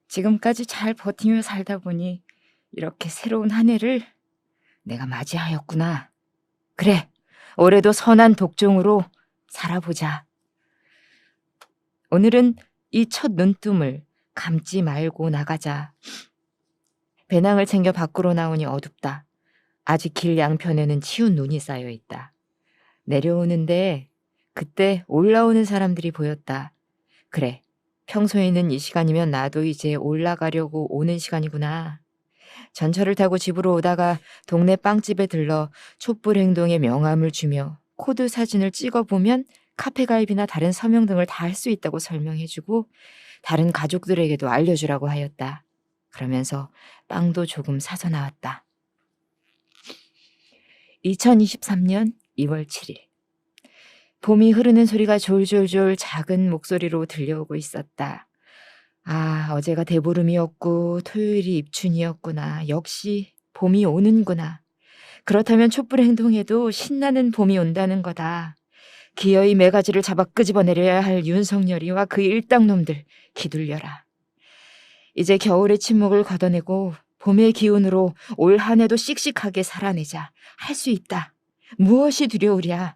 E: 지금까지 잘 버티며 살다 보니 이렇게 새로운 한 해를 내가 맞이하였구나. 그래, 올해도 선한 독종으로 살아보자. 오늘은 이 첫 눈뜸을 감지 말고 나가자. 배낭을 챙겨 밖으로 나오니 어둡다. 아직 길 양편에는 치운 눈이 쌓여 있다. 내려오는데 그때 올라오는 사람들이 보였다. 그래, 평소에는 이 시간이면 나도 이제 올라가려고 오는 시간이구나. 전철을 타고 집으로 오다가 동네 빵집에 들러 촛불 행동의 명함을 주며 코드 사진을 찍어보면 카페 가입이나 다른 서명 등을 다 할 수 있다고 설명해주고 다른 가족들에게도 알려주라고 하였다. 그러면서 빵도 조금 사서 나왔다. 2023년 2월 7일. 봄이 흐르는 소리가 졸졸졸 작은 목소리로 들려오고 있었다. 어제가 대보름이었고 토요일이 입춘이었구나. 역시 봄이 오는구나. 그렇다면 촛불 행동에도 신나는 봄이 온다는 거다. 기어이 매가지를 잡아 끄집어내려야 할 윤석열이와 그 일당놈들 기둘려라. 이제 겨울의 침묵을 걷어내고 봄의 기운으로 올 한 해도 씩씩하게 살아내자. 할 수 있다. 무엇이 두려우랴.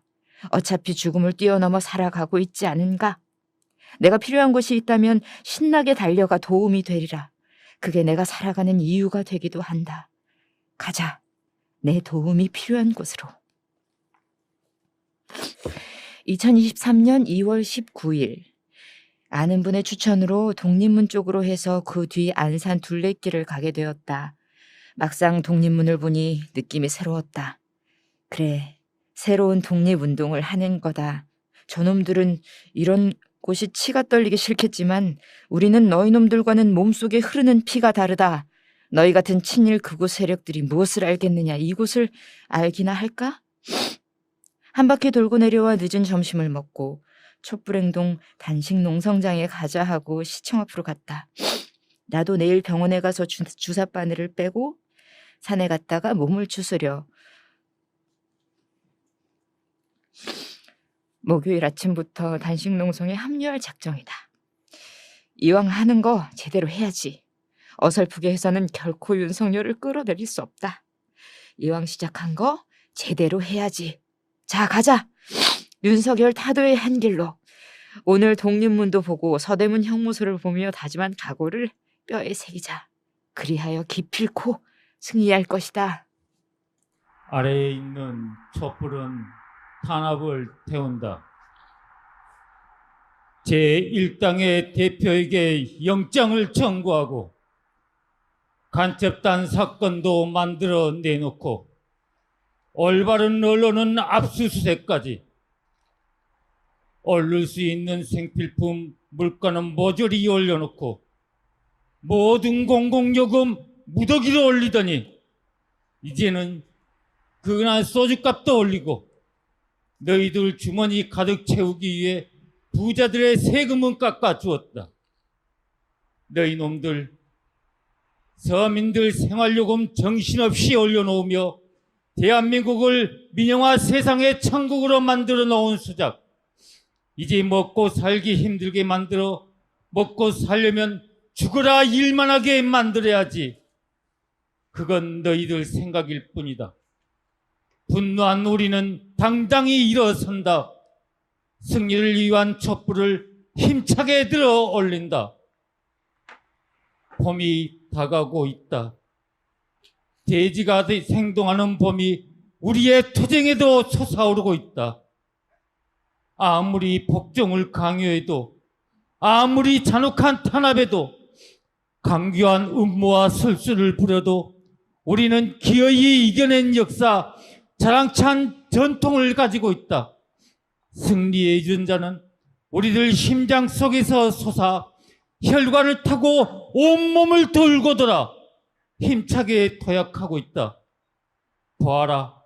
E: 어차피 죽음을 뛰어넘어 살아가고 있지 않은가. 내가 필요한 곳이 있다면 신나게 달려가 도움이 되리라. 그게 내가 살아가는 이유가 되기도 한다. 가자. 내 도움이 필요한 곳으로. 2023년 2월 19일. 아는 분의 추천으로 독립문 쪽으로 해서 그 뒤 안산 둘레길을 가게 되었다. 막상 독립문을 보니 느낌이 새로웠다. 그래, 새로운 독립운동을 하는 거다. 저놈들은 이런 곳이 치가 떨리기 싫겠지만 우리는 너희 놈들과는 몸속에 흐르는 피가 다르다. 너희 같은 친일 극우 세력들이 무엇을 알겠느냐. 이곳을 알기나 할까? 한 바퀴 돌고 내려와 늦은 점심을 먹고 촛불행동 단식 농성장에 가자 하고 시청 앞으로 갔다. 나도 내일 병원에 가서 주사 바늘을 빼고 산에 갔다가 몸을 추스려 목요일 아침부터 단식 농성에 합류할 작정이다. 이왕 하는 거 제대로 해야지. 어설프게 해서는 결코 윤석열을 끌어내릴 수 없다. 이왕 시작한 거 제대로 해야지. 자, 가자. 윤석열 타도의 한 길로. 오늘 독립문도 보고 서대문 형무소를 보며 다짐한 각오를 뼈에 새기자. 그리하여 기필코 승리할 것이다.
F: 아래에 있는 촛불은 탄압을 태운다. 제1당의 대표에게 영장을 청구하고 간첩단 사건도 만들어 내놓고 올바른 언론은 압수수색까지 얻을 수 있는 생필품 물가는 모조리 올려놓고 모든 공공요금 무더기로 올리더니 이제는 그날 소주값도 올리고 너희들 주머니 가득 채우기 위해 부자들의 세금은 깎아주었다. 너희 놈들 서민들 생활요금 정신없이 올려놓으며 대한민국을 민영화 세상의 천국으로 만들어 놓은 수작. 이제 먹고 살기 힘들게 만들어 먹고 살려면 죽어라 일만 하게 만들어야지. 그건 너희들 생각일 뿐이다. 분노한 우리는 당당히 일어선다. 승리를 위한 촛불을 힘차게 들어 올린다. 봄이 다가오고 있다. 돼지가 생동하는 봄이 우리의 투쟁에도 솟아오르고 있다. 아무리 복종을 강요해도 아무리 잔혹한 탄압에도 강교한 음모와 술수를 부려도 우리는 기어이 이겨낸 역사, 자랑찬 전통을 가지고 있다. 승리의 유전자는 우리들 심장 속에서 솟아 혈관을 타고 온몸을 돌고 돌아 힘차게 도약하고 있다. 보아라,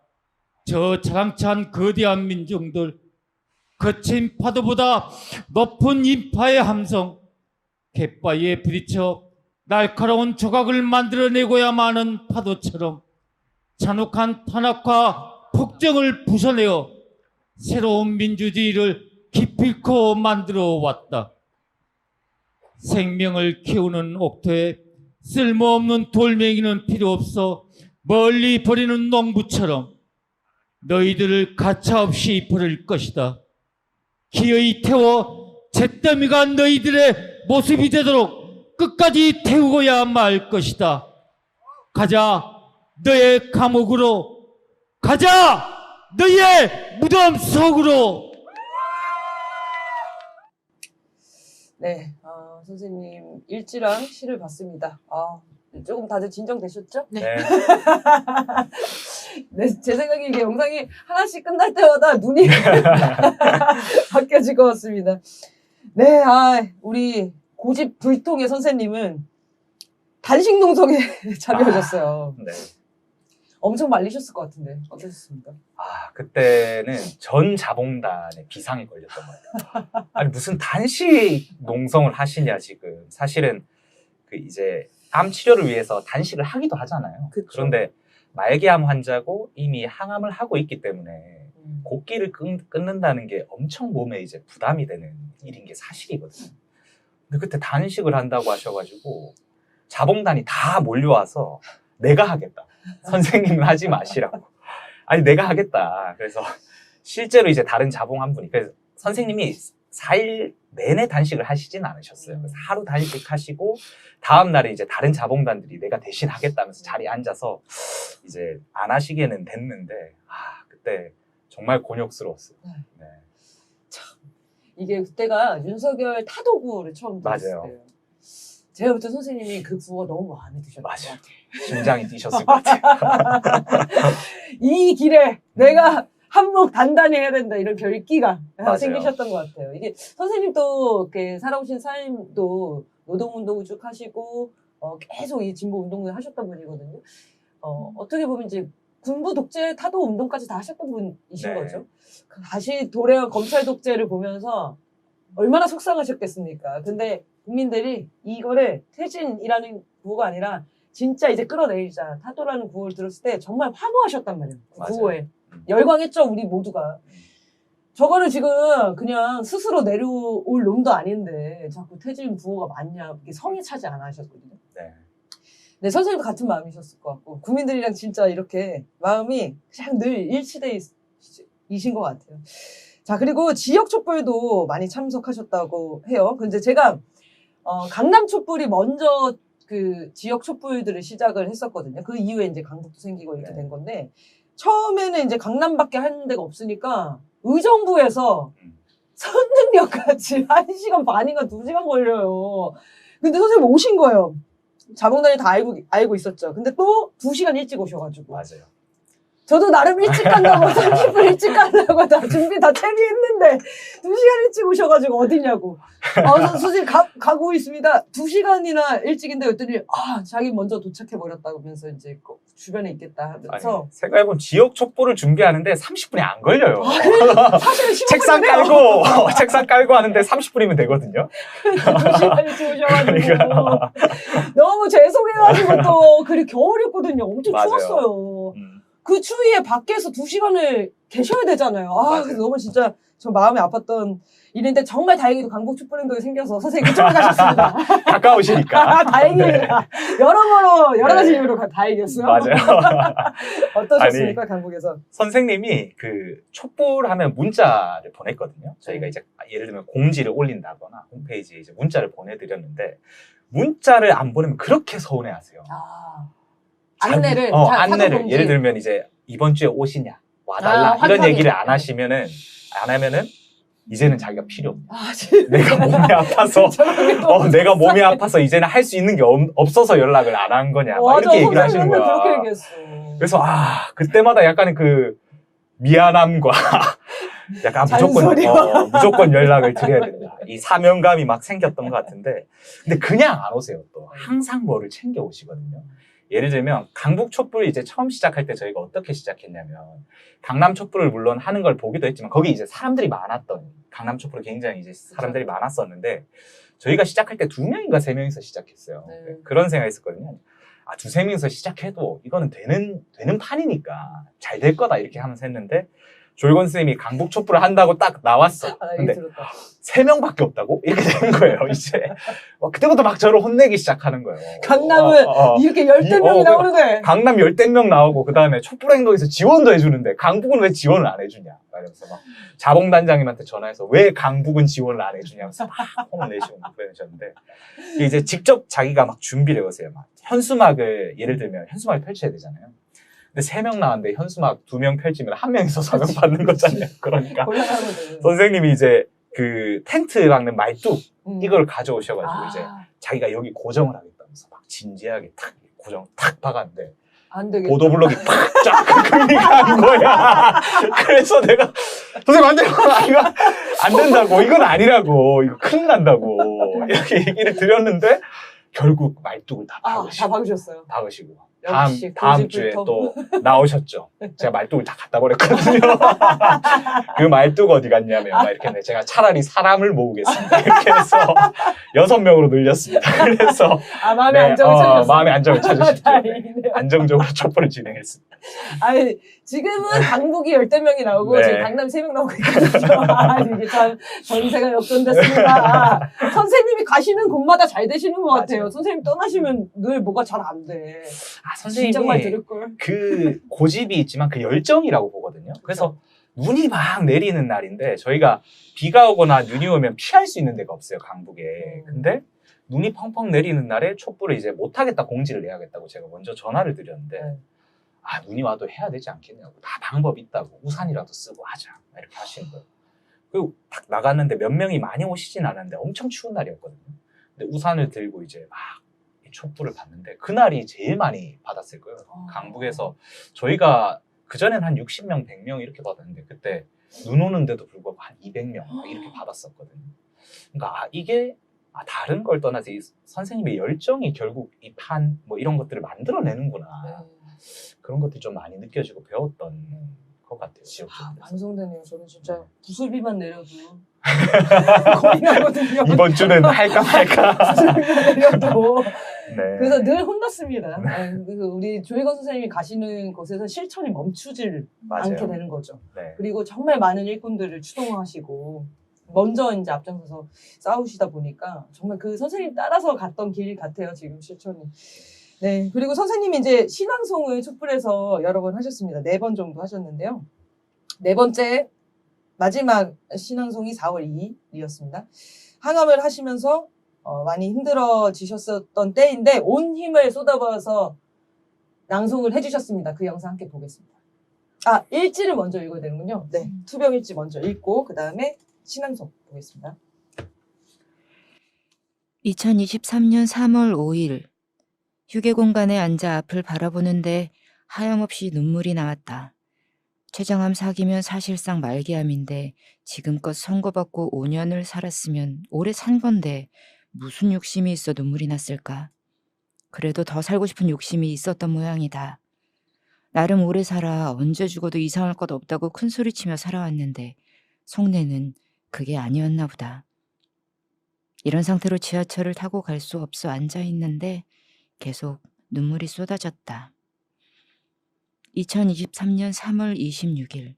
F: 저 자랑찬 거대한 민중들, 거친 파도보다 높은 인파의 함성, 갯바위에 부딪혀 날카로운 조각을 만들어내고야만 하는 파도처럼 잔혹한 탄압과 폭정을 부숴내어 새로운 민주주의를 기필코 만들어 왔다. 생명을 키우는 옥토에 쓸모없는 돌멩이는 필요 없어 멀리 버리는 농부처럼 너희들을 가차없이 버릴 것이다. 기어이 태워 잿더미가 너희들의 모습이 되도록 끝까지 태우고야 말 것이다. 가자, 너의 감옥으로. 가자, 너의 무덤 속으로.
C: 네, 선생님 일지랑 시를 봤습니다. 조금 다들 진정되셨죠?
D: 네.
C: 네, 제 생각에 이게 영상이 하나씩 끝날 때마다 눈이 바뀌어질 것 같습니다. 네, 우리 고집 불통의 선생님은 단식 농성에 참여하셨어요.
D: 네.
C: 엄청 말리셨을 것 같은데 어떠셨습니까?
D: 그때는 전 자봉단에 비상이 걸렸던 것 같아요. 아니, 무슨 단식 농성을 하시냐, 지금. 사실은 그 이제 암 치료를 위해서 단식을 하기도 하잖아요.
C: 그쵸.
D: 그런데 말기암 환자고 이미 항암을 하고 있기 때문에 곡기를 끊는다는 게 엄청 몸에 이제 부담이 되는 일인 게 사실이거든요. 근데 그때 단식을 한다고 하셔가지고 자봉단이 다 몰려와서 내가 하겠다. 선생님은 하지 마시라고. 아니, 내가 하겠다. 그래서 실제로 이제 다른 자봉 한 분이, 그래서 선생님이 4일 내내 단식을 하시진 않으셨어요. 그래서 하루 단식 하시고 다음 날에 이제 다른 자봉단들이 내가 대신 하겠다면서 자리에 앉아서 이제 안 하시게는 됐는데 그때 정말 곤욕스러웠어요. 네.
C: 이게 그때가 윤석열 타도구를 처음 들었을
D: 맞아요.
C: 때예요. 제가 볼 때 선생님이 그 구호가 너무 마음에 드셨던 것
D: 맞아요.
C: 같아요.
D: 심장이 뛰셨을 것 같아요.
C: 이 길에 내가 한몫 단단히 해야 된다 이런 결기가
D: 맞아요.
C: 생기셨던 것 같아요. 이게 선생님도 이렇게 살아오신 삶도 노동운동을 쭉 하시고 계속 이 진보 운동을 하셨던 분이거든요. 어떻게 보면 이제 군부 독재 타도 운동까지 다 하셨던 분이신
D: 네.
C: 거죠. 다시 도래한 검찰 독재를 보면서 얼마나 속상하셨겠습니까. 근데 국민들이 이거를 퇴진이라는 구호가 아니라 진짜 이제 끌어내리자 타도라는 구호를 들었을 때 정말 환호하셨단 말이에요. 그
D: 맞아요.
C: 구호에 열광했죠 우리 모두가. 저거를 지금 그냥 스스로 내려올 놈도 아닌데 자꾸 퇴진 구호가 맞냐 이게 성에 차지 않아 하셨거든요.
D: 네.
C: 네, 선생님도 같은 마음이셨을 것 같고 국민들이랑 진짜 이렇게 마음이 그냥 늘 일치되이신 것 같아요. 자, 그리고 지역 촛불도 많이 참석하셨다고 해요. 근데 제가 강남 촛불이 먼저 그 지역 촛불들을 시작을 했었거든요. 그 이후에 이제 강북도 생기고 이렇게 된 건데 처음에는 이제 강남밖에 하는 데가 없으니까 의정부에서 선릉역까지 1시간 반인가 2시간 걸려요. 근데 선생님 오신 거예요. 자봉단이 다 알고 있었죠. 근데 또 2시간 일찍 오셔가지고.
D: 맞아요.
C: 저도 나름 일찍 간다고 30분 일찍 간다고 다 준비 다 채비했는데 2시간 일찍 오셔가지고 어디냐고. 선생님 가고 있습니다. 2시간이나 일찍인데 그랬더니 자기 먼저 도착해버렸다고 하면서 이제 주변에 있겠다 하면서.
D: 아니, 생각해보면 지역 촛불을 준비하는데 30분이 안 걸려요.
C: 사실은 15분
D: 책상 깔고 하는데 30분이면 되거든요.
C: 2시간 일찍 오셔가지고
D: 그러니까.
C: 너무 죄송해가지고 또 그리고 겨울이었거든요. 엄청
D: 맞아요.
C: 추웠어요. 그 추위에 밖에서 2시간을 계셔야 되잖아요. 그래서 너무 진짜 저 마음이 아팠던 일인데 정말 다행히도 강북 촛불행동이 생겨서 선생님 그쪽으로 가셨습니다.
D: 가까우시니까.
C: 다행입니다. 여러모로 여러 가지 이유로 다행이었어요.
D: 맞아요.
C: 어떠셨습니까, 강북에서?
D: 선생님이 그 촛불하면 문자를 보냈거든요. 저희가 이제 예를 들면 공지를 올린다거나 홈페이지에 이제 문자를 보내드렸는데 문자를 안 보내면 그렇게 서운해하세요.
C: 안내를
D: 안내를 예를 들면 이제 이번 주에 오시냐 와달라 이런 얘기를 안 하시면은 안 하면은 이제는 자기가 필요 없냐. 내가 몸이 아파서 내가 몸이 아파서 이제는 할 수 있는 게 없어서 연락을 안 한 거냐 막 이렇게 얘기를 하시는 거야.
C: 그렇게 얘기했어.
D: 그래서 그때마다 약간 그 미안함과 약간 무조건 연락을 드려야 된다. 이 사명감이 막 생겼던 것 같은데 근데 그냥 안 오세요. 또 항상 뭐를 챙겨 오시거든요. 예를 들면 강북 촛불 이제 처음 시작할 때 저희가 어떻게 시작했냐면 강남 촛불을 물론 하는 걸 보기도 했지만 거기 이제 사람들이 많았던 강남 촛불이 굉장히 이제 사람들이 많았었는데 저희가 시작할 때 2명인가 3명이서 시작했어요.
C: 네.
D: 그런 생각이 있었거든요. 2-3명이서 시작해도 이거는 되는 판이니까 잘 될 거다 이렇게 하면서 했는데 조일권 선생님이 강북 촛불을 한다고 딱 나왔어. 근데 3명밖에 없다고? 이렇게 된 거예요, 이제. 그때부터 막 저를 혼내기 시작하는 거예요.
C: 강남은 이렇게 10대명이 나오는데.
D: 강남 10대명 나오고, 그 다음에 촛불행동에서 지원도 해주는데, 강북은 왜 지원을 안 해주냐. 이러면서 막 자봉단장님한테 전화해서 왜 강북은 지원을 안 해주냐 하면서 막 혼내시고 그러셨는데, 이제 직접 자기가 막 준비를 해보세요. 막 현수막을, 예를 들면 현수막을 펼쳐야 되잖아요. 근데 3명 나왔는데 현수막 2명 펼치면 1명이서 서명 받는 거잖아요. 그러니까 선생님이 이제 그 텐트 박는 말뚝 이걸 가져오셔가지고 이제 자기가 여기 고정을 하겠다면서 막 진지하게 탁 고정 탁 박았는데
C: 안 되겠다.
D: 보도블록이 팍 금리가 한 거야. 그래서 내가 선생님 안 돼요. 이거 안 된다고. 이건 아니라고. 이거 큰일 난다고. 이렇게 얘기를 드렸는데 결국 말뚝을 다 박으시고.
C: 다 박으셨어요.
D: 박으시고.
C: 역시
D: 다음 주에 또 나오셨죠. 제가 말뚝을 다 갖다 버렸거든요. 그 말뚝 어디 갔냐면 막 이렇게 했는데 제가 차라리 사람을 모으겠습니다. 이렇게 해서 6명으로 늘렸습니다. 그래서
C: 마음의 안정을 찾으셨어요.
D: 마음의 안정을 찾으셨죠.
C: 다행이네요.
D: 안정적으로 촛불을 진행했습니다.
C: 아니 지금은 강북이 10대명이 나오고 지금 강남 3명 나오고 있거든요. 이게 참 전세가 역전됐습니다. 선생님이 가시는 곳마다 잘 되시는 것 같아요.
D: 맞아요.
C: 선생님 떠나시면 늘 뭐가 잘 안 돼. 진짜 말
D: 선생님이
C: 들을걸.
D: 그 고집이 있지만 그 열정이라고 보거든요. 그래서 눈이 막 내리는 날인데 저희가 비가 오거나 눈이 오면 피할 수 있는 데가 없어요, 강북에. 근데 눈이 펑펑 내리는 날에 촛불을 이제 못하겠다, 공지를 내야겠다고 제가 먼저 전화를 드렸는데
C: 네.
D: 아, 눈이 와도 해야 되지 않겠냐고. 다 방법이 있다고. 우산이라도 쓰고 하자. 이렇게 하시는 거예요. 그리고 딱 나갔는데 몇 명이 많이 오시진 않았는데 엄청 추운 날이었거든요. 근데 우산을 들고 이제 막 이 촛불을 봤는데 그날이 제일 많이 받았을 거예요. 강북에서 저희가 그전엔 한 60명, 100명 이렇게 받았는데 그때 눈 오는데도 불구하고 한 200명 막 이렇게 받았었거든요. 그러니까 이게 다른 걸 떠나서 이 선생님의 열정이 결국 이 판 뭐 이런 것들을 만들어내는구나. 그런 것들이 좀 많이 느껴지고 배웠던 것 같아요. 지역적으로.
C: 반성되네요. 저는 진짜 부술비만 내려도 거의 나거든요.
D: 이번 주는 할까 말까.
C: 부술비만 내려도.
D: 네.
C: 그래서 늘 혼났습니다. 그래서 우리 조혜건 선생님이 가시는 곳에서 실천이 멈추질
D: 맞아요.
C: 않게 되는 거죠.
D: 네.
C: 그리고 정말 많은 일꾼들을 추동하시고 먼저 이제 앞장서서 싸우시다 보니까 정말 그 선생님 따라서 갔던 길 같아요. 지금 실천이. 네. 그리고 선생님이 이제 신앙송을 촛불에서 여러 번 하셨습니다. 4번 정도 하셨는데요. 4번째 마지막 신앙송이 4월 2일이었습니다. 항암을 하시면서 많이 힘들어지셨었던 때인데 온 힘을 쏟아부어서 낭송을 해주셨습니다. 그 영상 함께 보겠습니다. 일지를 먼저 읽어야 되는군요. 네, 투병일지 먼저 읽고 그 다음에 신앙송 보겠습니다.
E: 2023년 3월 5일 휴게 공간에 앉아 앞을 바라보는데 하염없이 눈물이 나왔다. 최장암 사기면 사실상 말기암인데 지금껏 선고받고 5년을 살았으면 오래 산 건데 무슨 욕심이 있어 눈물이 났을까? 그래도 더 살고 싶은 욕심이 있었던 모양이다. 나름 오래 살아 언제 죽어도 이상할 것 없다고 큰소리치며 살아왔는데 속내는 그게 아니었나 보다. 이런 상태로 지하철을 타고 갈 수 없어 앉아있는데 계속 눈물이 쏟아졌다. 2023년 3월 26일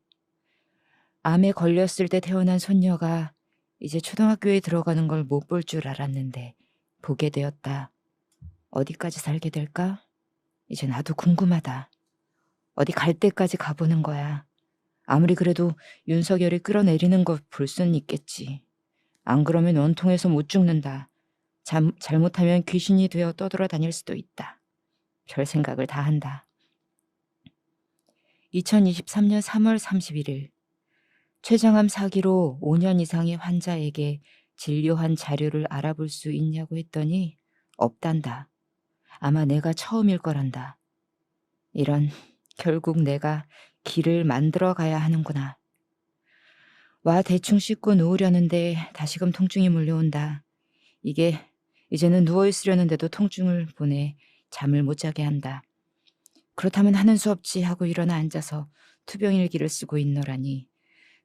E: 암에 걸렸을 때 태어난 손녀가 이제 초등학교에 들어가는 걸 못 볼 줄 알았는데 보게 되었다. 어디까지 살게 될까? 이제 나도 궁금하다. 어디 갈 때까지 가보는 거야. 아무리 그래도 윤석열이 끌어내리는 거 볼 수는 있겠지. 안 그러면 원통해서 못 죽는다. 잘못하면 귀신이 되어 떠돌아다닐 수도 있다. 별 생각을 다 한다. 2023년 3월 31일 췌장암 사기로 5년 이상의 환자에게 진료한 자료를 알아볼 수 있냐고 했더니 없단다. 아마 내가 처음일 거란다. 이런, 결국 내가 길을 만들어 가야 하는구나. 와 대충 씻고 누우려는데 다시금 통증이 몰려온다. 이게 이제는 누워있으려는데도 통증을 보내 잠을 못 자게 한다. 그렇다면 하는 수 없지 하고 일어나 앉아서 투병일기를 쓰고 있노라니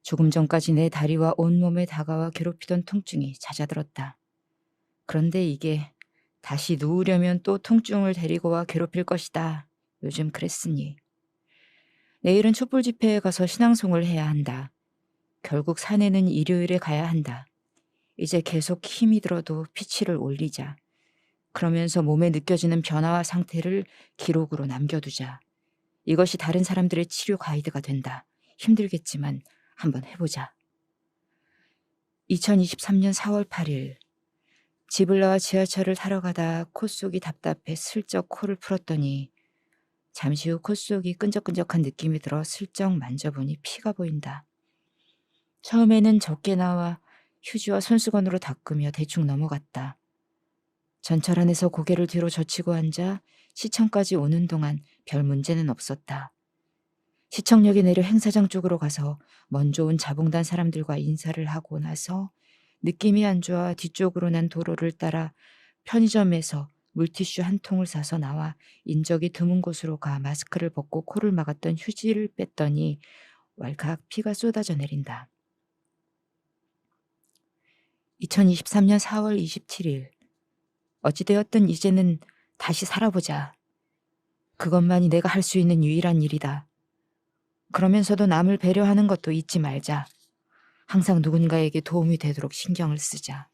E: 조금 전까지 내 다리와 온몸에 다가와 괴롭히던 통증이 잦아들었다. 그런데 이게 다시 누우려면 또 통증을 데리고 와 괴롭힐 것이다. 요즘 그랬으니. 내일은 촛불 집회에 가서 신앙송을 해야 한다. 결국 산에는 일요일에 가야 한다. 이제 계속 힘이 들어도 피치를 올리자. 그러면서 몸에 느껴지는 변화와 상태를 기록으로 남겨두자. 이것이 다른 사람들의 치료 가이드가 된다. 힘들겠지만 한번 해보자. 2023년 4월 8일 집을 나와 지하철을 타러 가다 콧속이 답답해 슬쩍 코를 풀었더니 잠시 후 콧속이 끈적끈적한 느낌이 들어 슬쩍 만져보니 피가 보인다. 처음에는 적게 나와 휴지와 손수건으로 닦으며 대충 넘어갔다. 전철 안에서 고개를 뒤로 젖히고 앉아 시청까지 오는 동안 별 문제는 없었다. 시청역에 내려 행사장 쪽으로 가서 먼저 온 자봉단 사람들과 인사를 하고 나서 느낌이 안 좋아 뒤쪽으로 난 도로를 따라 편의점에서 물티슈 한 통을 사서 나와 인적이 드문 곳으로 가 마스크를 벗고 코를 막았던 휴지를 뺐더니 왈칵 피가 쏟아져 내린다. 2023년 4월 27일 어찌되었든 이제는 다시 살아보자. 그것만이 내가 할 수 있는 유일한 일이다. 그러면서도 남을 배려하는 것도 잊지 말자. 항상 누군가에게 도움이 되도록 신경을 쓰자.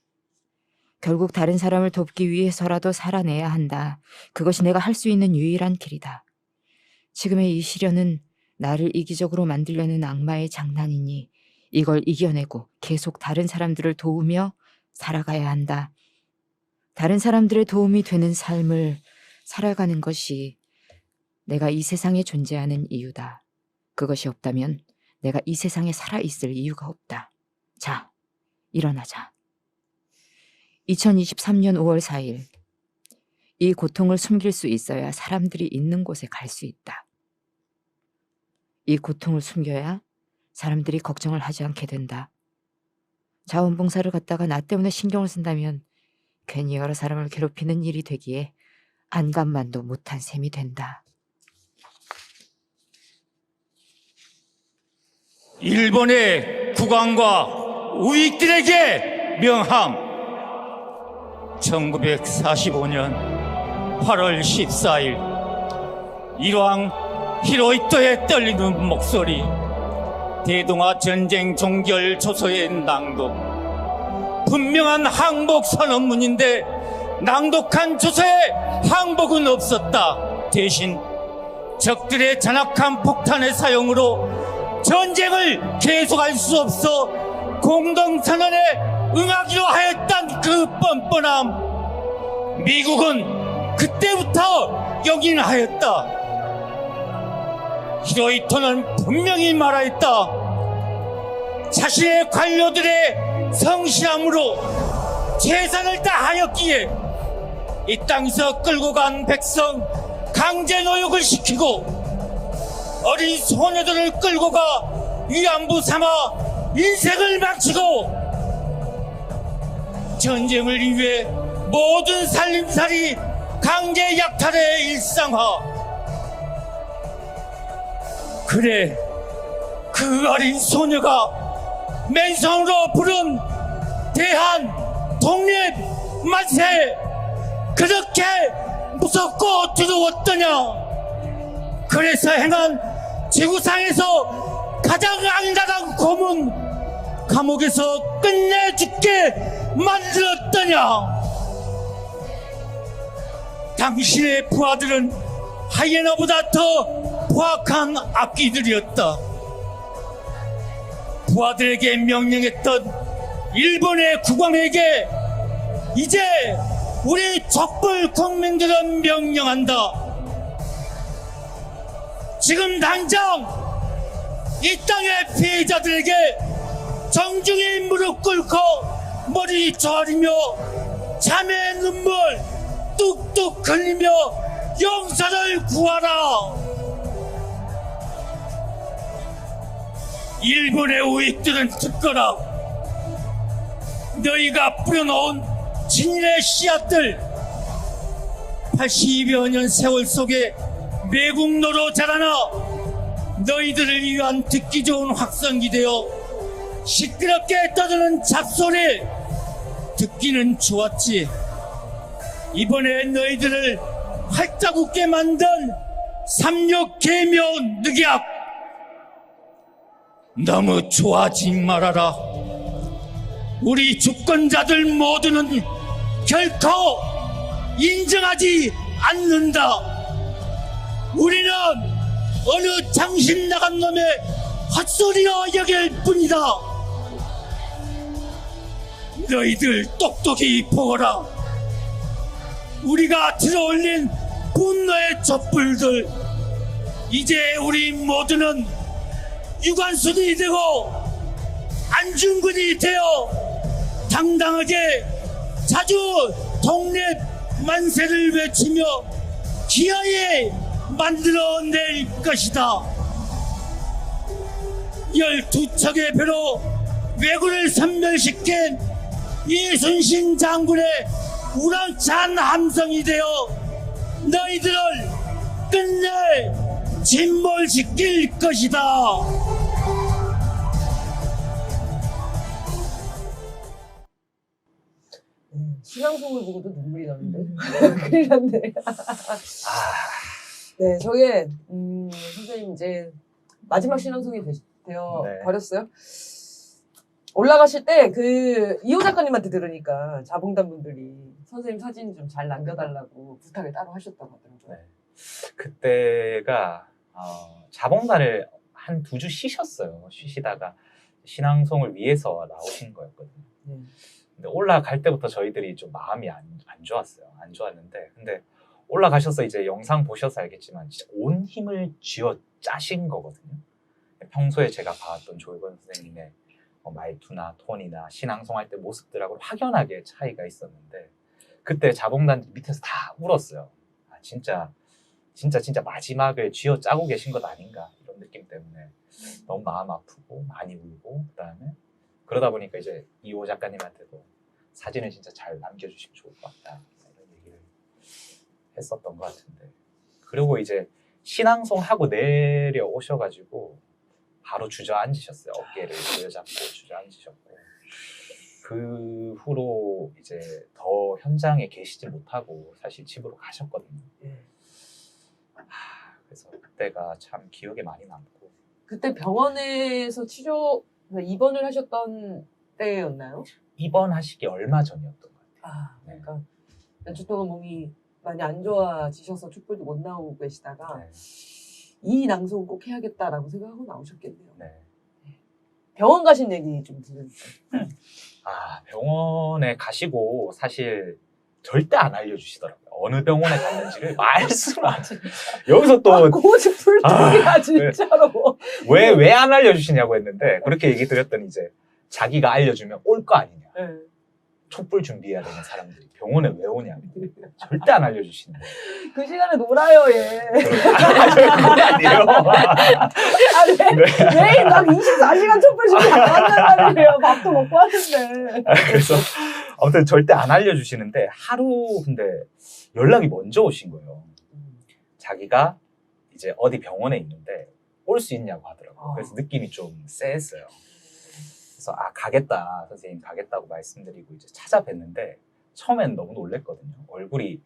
E: 결국 다른 사람을 돕기 위해서라도 살아내야 한다. 그것이 내가 할 수 있는 유일한 길이다. 지금의 이 시련은 나를 이기적으로 만들려는 악마의 장난이니 이걸 이겨내고 계속 다른 사람들을 도우며 살아가야 한다. 다른 사람들의 도움이 되는 삶을 살아가는 것이 내가 이 세상에 존재하는 이유다. 그것이 없다면 내가 이 세상에 살아있을 이유가 없다. 자, 일어나자. 2023년 5월 4일. 이 고통을 숨길 수 있어야 사람들이 있는 곳에 갈 수 있다. 이 고통을 숨겨야 사람들이 걱정을 하지 않게 된다. 자원봉사를 갖다가 나 때문에 신경을 쓴다면 괜히 여러 사람을 괴롭히는 일이 되기에 안간만도 못한 셈이 된다.
F: 일본의 국왕과 우익들에게 명함. 1945년 8월 14일 일왕 히로히토의 떨리는 목소리. 대동아 전쟁 종결 조서의 낭독. 분명한 항복 선언문인데 낭독한 조서에 항복은 없었다. 대신 적들의 잔악한 폭탄의 사용으로 전쟁을 계속할 수 없어 공동선언에 응하기로 하였던 그 뻔뻔함. 미국은 그때부터 용인하였다. 히로히토는 분명히 말하였다. 자신의 관료들의 성실함으로 재산을 다하였기에 이 땅에서 끌고 간 백성 강제 노역을 시키고 어린 소녀들을 끌고 가 위안부 삼아 인생을 바치고 전쟁을 위해 모든 살림살이 강제 약탈의 일상화. 그래, 그 어린 소녀가 맨손으로 부른 대한 독립 만세, 그렇게 무섭고 두려웠더냐. 그래서 행한 지구상에서 가장 악랄한 고문, 감옥에서 끝내 죽게 만들었더냐. 당신의 부하들은 하이에나보다 더 포악한 악귀들이었다. 부하들에게 명령했던 일본의 국왕에게 이제 우리 촛불 국민들은 명령한다. 지금 당장 이 땅의 피해자들에게 정중히 무릎 꿇고 머리 조아리며 참의 눈물 뚝뚝 흘리며 용서를 구하라. 일본의 우익들은 듣거라. 너희가 뿌려놓은 진일의 씨앗들, 80여 년 세월 속에 매국노로 자라나 너희들을 위한 듣기 좋은 확성기 되어 시끄럽게 떠드는 잡소리 듣기는 좋았지. 이번에 너희들을 활짝 웃게 만든 3.6 개묘 늑약 너무 좋아하지 말아라. 우리 주권자들 모두는 결코 인정하지 않는다. 우리는 어느 정신 나간 놈의 헛소리로 여길 뿐이다. 너희들 똑똑히 보거라. 우리가 들어올린 분노의 촛불들, 이제 우리 모두는 유관순이 되고 안중근이 되어 당당하게 자주 독립 만세를 외치며 기어이 만들어낼 것이다. 12척의 배로 왜군을 섬멸시킨 이순신 장군의 우렁찬 함성이 되어 너희들을 끝내 침몰시킬 것이다.
C: 신앙송을 보고도 눈물이 나는데. 큰일 났네. 네, 저게, 선생님 이제 마지막 신앙송이 되어
D: 네.
C: 버렸어요. 올라가실 때 이호 작가님한테 들으니까 자봉단 분들이 선생님 사진 좀 잘 남겨달라고 부탁을 따로 하셨다고 하더라고요.
D: 네. 그때가 자봉단을 한 2주 쉬셨어요. 쉬시다가 신앙송을 위해서 나오신 거였거든요. 근데 올라갈 때부터 저희들이 좀 마음이 안 좋았어요. 안 좋았는데, 근데 올라가셔서 이제 영상 보셔서 알겠지만 진짜 온 힘을 쥐어 짜신 거거든요. 평소에 제가 봐왔던 조일권 선생님의 말투나 톤이나 신앙송할 때 모습들하고 확연하게 차이가 있었는데, 그때 자봉단 밑에서 다 울었어요. 아, 진짜 마지막을 쥐어 짜고 계신 것 아닌가 이런 느낌 때문에 너무 마음 아프고 많이 울고, 그다음에 그러다 보니까 이제 이호 작가님한테도 사진을 진짜 잘 남겨주시면 좋을 것 같다 이런 얘기를 했었던 것 같은데, 그리고 이제 신앙송 하고 내려오셔가지고 바로 주저앉으셨어요. 어깨를 부여잡고 주저앉으셨고, 그 후로 이제 더 현장에 계시지 못하고 사실 집으로 가셨거든요. 그래서 그때가 참 기억에 많이 남고.
C: 그때 병원에서 입원을 하셨던 때였나요?
D: 입원하시기 얼마 전이었던 것 같아요.
C: 아,
D: 네.
C: 그러니까 몇 주 동안 몸이 많이 안 좋아지셔서 촛불도 못 나오고 계시다가
D: 네.
C: 이 낭송 꼭 해야겠다라고 생각하고 나오셨겠네요.
D: 네.
C: 병원 가신 얘기 좀 들려주세요.
D: 아, 병원에 가시고 사실 절대 안 알려주시더라고요. 어느 병원에 갔는지를 말씀을 안 해요. 여기서 또
C: 고집불통이야 진짜로.
D: 왜 안 알려주시냐고 했는데, 그렇게 얘기 드렸더니 이제 자기가 알려주면 올 거 아니냐.
C: 네.
D: 촛불 준비해야 되는 사람들이 병원에 왜 오냐고. 절대 안 알려주시는 거예요.
C: 그 시간에 놀아요 얘.
D: 그게 아니에요.
C: 아니 매일 막 24시간 촛불 준비 안 한단 말이에요. 밥도 먹고 하는데.
D: 그래서 아무튼 절대 안 알려주시는데, 하루 근데 연락이 먼저 오신 거예요. 자기가 이제 어디 병원에 있는데 올 수 있냐고 하더라고요. 그래서 느낌이 좀 쎄했어요. 그래서 아, 가겠다, 선생님 가겠다고 말씀드리고 이제 찾아뵀는데, 처음엔 너무 놀랬거든요. 얼굴이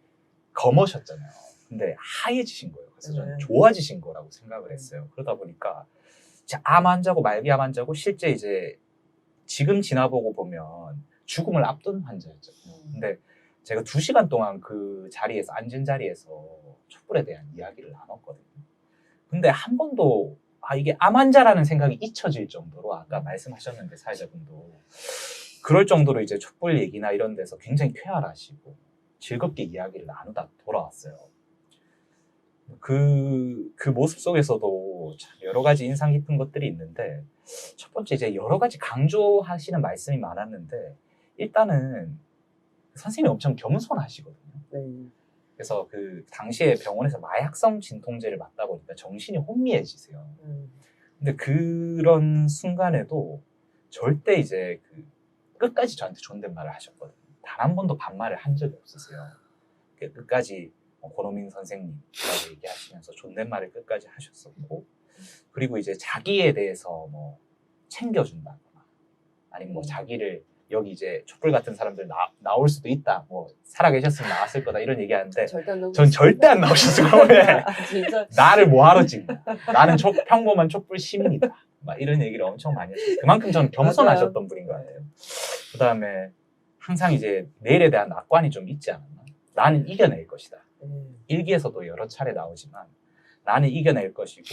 D: 검으셨잖아요. 근데 하얘지신 거예요. 그래서 저는 좋아지신 거라고 생각을 했어요. 그러다 보니까 암 환자고 말기암 환자고, 실제 이제 지금 지나보고 보면 죽음을 앞둔 환자였죠. 근데 제가 2시간 동안 그 자리에서, 앉은 자리에서 촛불에 대한 이야기를 나눴거든요. 근데 한 번도 이게 암 환자라는 생각이 잊혀질 정도로, 아까 말씀하셨는데 사회자분도 그럴 정도로 이제 촛불 얘기나 이런 데서 굉장히 쾌활하시고 즐겁게 이야기를 나누다 돌아왔어요. 그 모습 속에서도 참 여러 가지 인상 깊은 것들이 있는데, 첫 번째 이제 여러 가지 강조하시는 말씀이 많았는데, 일단은 선생님이 엄청 겸손하시거든요.
C: 네.
D: 그래서 그 당시에 병원에서 마약성 진통제를 맞다 보니까 정신이 혼미해지세요. 근데 그런 순간에도 절대 이제 끝까지 저한테 존댓말을 하셨거든요. 단 한 번도 반말을 한 적이 없으세요. 끝까지 권호민 선생님이라고 얘기하시면서 존댓말을 끝까지 하셨었고, 그리고 이제 자기에 대해서 뭐 챙겨준다거나, 아니면 뭐 자기를 여기 이제 촛불 같은 사람들 나올 수도 있다, 뭐 살아계셨으면 나왔을 거다 이런 얘기하는데, 전 절대 안 나오셨을 거예요.
C: 진짜.
D: 나를 뭐하러 찍냐, 나는 평범한 촛불 시민이다, 막 이런 얘기를 엄청 많이 했어요. 그만큼 저는 겸손하셨던 분인 것 같아요. 그 다음에 항상 이제 내일에 대한 낙관이 좀 있지 않았나. 나는 이겨낼 것이다. 일기에서도 여러 차례 나오지만, 나는 이겨낼 것이고,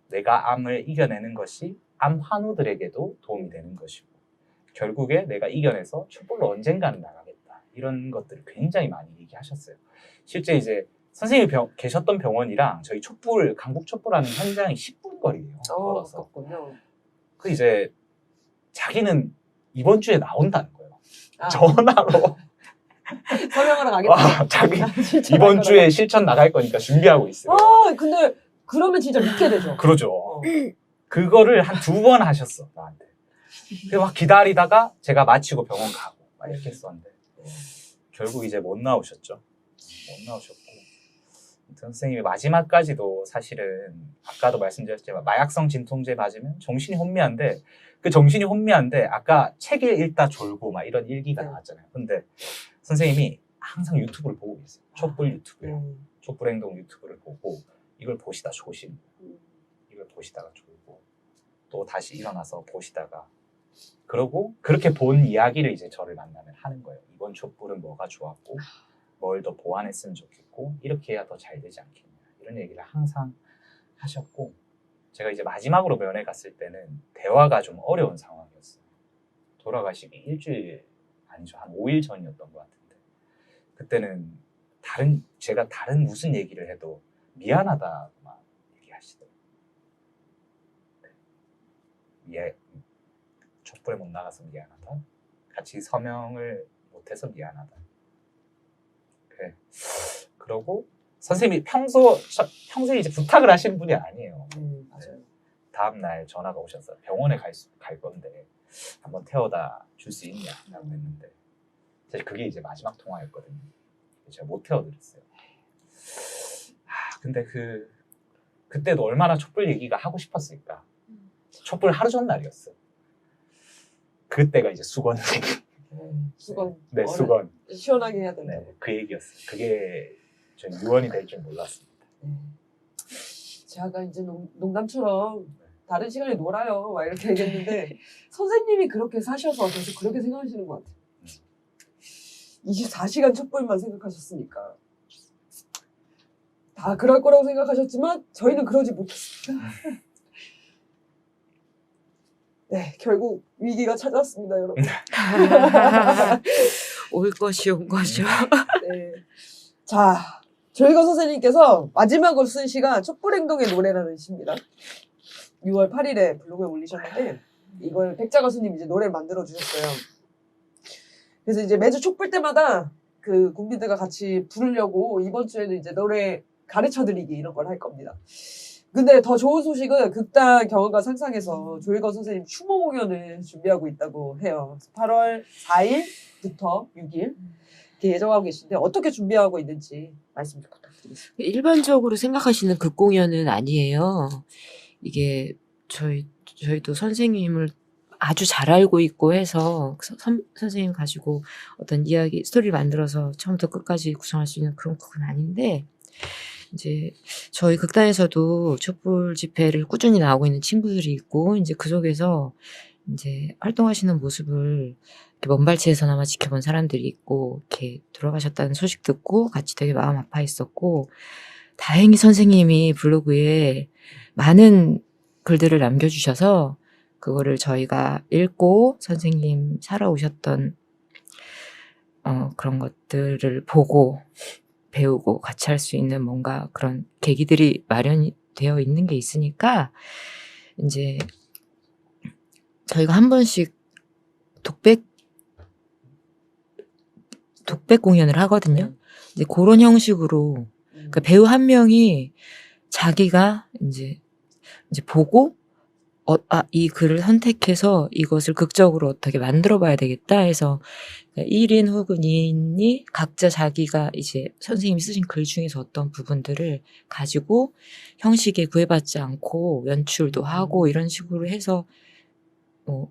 D: 내가 암을 이겨내는 것이 암 환우들에게도 도움이 되는 것이고, 결국에 내가 이겨내서 촛불로 언젠가는 나가겠다, 이런 것들을 굉장히 많이 얘기하셨어요. 실제 이제 선생님이 계셨던 병원이랑 저희 강북 촛불하는 현장이 10분 거리예요. 걸어서. 그 이제 자기는 이번 주에 나온다는 거예요. 전화로.
C: 설명하러 가겠다.
D: 자기 이번 주에 실천 나갈 거니까 준비하고 있어요.
C: 근데 그러면 진짜 믿게 되죠.
D: 그러죠. 그거를 한 2번 하셨어, 나한테. 그래서 막 기다리다가 제가 마치고 병원 가고 막 이렇게 했었는데, 결국 이제 못 나오셨죠. 못 나오셨고, 선생님이 마지막까지도 사실은 아까도 말씀드렸지만 마약성 진통제 맞으면 정신이 혼미한데, 그 정신이 혼미한데 아까 책을 읽다 졸고 막 이런 일기가 나왔잖아요. 근데 선생님이 항상 유튜브를 보고 계세요. 촛불 유튜브요. 촛불 행동 유튜브를 보고 이걸 보시다 조심, 이걸 보시다가 졸고 또 다시 일어나서 보시다가, 그러고 그렇게 본 이야기를 이제 저를 만나면 하는 거예요. 이번 촛불은 뭐가 좋았고 뭘 더 보완했으면 좋겠고 이렇게 해야 더 잘 되지 않겠냐, 이런 얘기를 항상 하셨고, 제가 이제 마지막으로 면회 갔을 때는 대화가 좀 어려운 상황이었어요. 돌아가시기 일주일 아니죠, 한 5일 전이었던 것 같은데 그때는 제가 다른 무슨 얘기를 해도 미안하다고만 얘기하시더라고요. 촛불에 못 나가서 미안하다. 같이 서명을 못해서 미안하다. 그래. 그러고 선생님이 평소에 이제 부탁을 하시는 분이 아니에요.
C: 맞아요.
D: 다음 날 전화가 오셨어요. 병원에 갈 건데 한번 태워다 줄 수 있냐라고 했는데 사실 그게 이제 마지막 통화였거든요. 제가 못 태워드렸어요. 근데 그때도 얼마나 촛불 얘기가 하고 싶었을까. 촛불 하루 전날이었어. 그때가 이제 수건 얘기.
C: 수건.
D: 네, 수건.
C: 시원하게 해야 된다.
D: 네, 그 얘기였어요. 그게 전 유언이 될 줄 몰랐습니다.
C: 제가 이제 농담처럼 다른 시간에 놀아요 막 이렇게 얘기했는데 선생님이 그렇게 사셔서 계속 그렇게 생각하시는 것 같아요. 24시간 촛불만 생각하셨으니까 다 그럴 거라고 생각하셨지만 저희는 그러지 못했습니다. 네, 결국 위기가 찾아왔습니다, 여러분.
E: 올 것이 온 거죠.
C: 네. 자, 조희건 선생님께서 마지막으로 쓴 시가 촛불행동의 노래라는 시입니다. 6월 8일에 블로그에 올리셨는데 이걸 백자 가수님 이제 노래를 만들어 주셨어요. 그래서 이제 매주 촛불 때마다 그 국민들과 같이 부르려고 이번 주에는 이제 노래 가르쳐드리기 이런 걸 할 겁니다. 근데 더 좋은 소식은 극단 경험과 상상에서 조희건 선생님 추모 공연을 준비하고 있다고 해요. 8월 4일부터 6일 이렇게 예정하고 계신데 어떻게 준비하고 있는지 말씀 좀 부탁드리겠습니다.
E: 일반적으로 생각하시는 극 공연은 아니에요. 이게 저희도 선생님을 아주 잘 알고 있고 해서 선생님 가지고 어떤 이야기, 스토리를 만들어서 처음부터 끝까지 구성할 수 있는 그런 극은 아닌데, 이제 저희 극단에서도 촛불 집회를 꾸준히 나오고 있는 친구들이 있고, 이제 그 속에서 이제 활동하시는 모습을 이렇게 먼 발치에서나마 지켜본 사람들이 있고, 이렇게 돌아가셨다는 소식 듣고 같이 되게 마음 아파했었고, 다행히 선생님이 블로그에 많은 글들을 남겨주셔서 그거를 저희가 읽고 선생님 살아오셨던 그런 것들을 보고 배우고 같이 할 수 있는 뭔가 그런 계기들이 마련이 되어 있는 게 있으니까 이제 저희가 한 번씩 독백 공연을 하거든요. 이제 그런 형식으로 그러니까 배우 한 명이 자기가 이제 보고 이 글을 선택해서 이것을 극적으로 어떻게 만들어 봐야 되겠다 해서 1인 혹은 2인이 각자 자기가 이제 선생님이 쓰신 글 중에서 어떤 부분들을 가지고 형식에 구애받지 않고 연출도 하고 이런 식으로 해서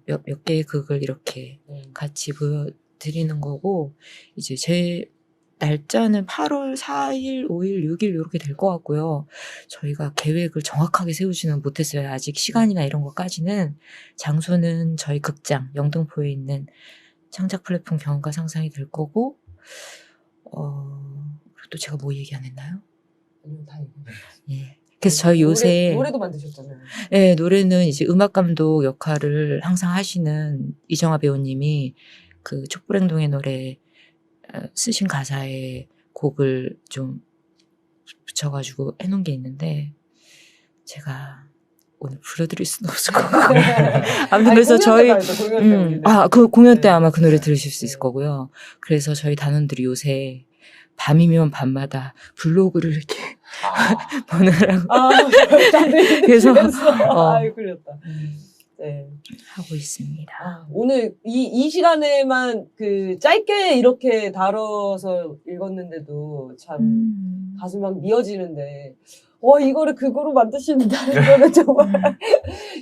E: 몇 개의 극을 이렇게 같이 보여드리는 거고, 이제 제 날짜는 8월 4일, 5일, 6일 이렇게 될 것 같고요. 저희가 계획을 정확하게 세우지는 못했어요. 아직 시간이나 이런 것까지는. 장소는 저희 극장 영등포에 있는 창작 플랫폼 경험과 상상이 될 거고, 그리고 또 제가 뭐 얘기 안 했나요?
C: 아니요, 다 얘기해요.
E: 예. 그래서 저희 요새
C: 노래도 만드셨잖아요.
E: 네, 노래는 이제 음악 감독 역할을 항상 하시는 이정아 배우님이 그 촛불행동의 노래 쓰신 가사에 곡을 좀 붙여가지고 해놓은 게 있는데 제가 오늘 불러드릴 수는 없을 것 같고 아무튼 그래서 저희 그 공연 때 아마 그 노래 들으실 수 있을 거고요. 그래서 저희 단원들이 요새 밤이면 밤마다 블로그를 이렇게 보느라고 그래서
C: 끌렸다. 네.
E: 하고 있습니다.
C: 오늘 이 시간에만 그 짧게 이렇게 다뤄서 읽었는데도 참 가슴 막 미어지는데, 이거를 그거로 만드신다는 거는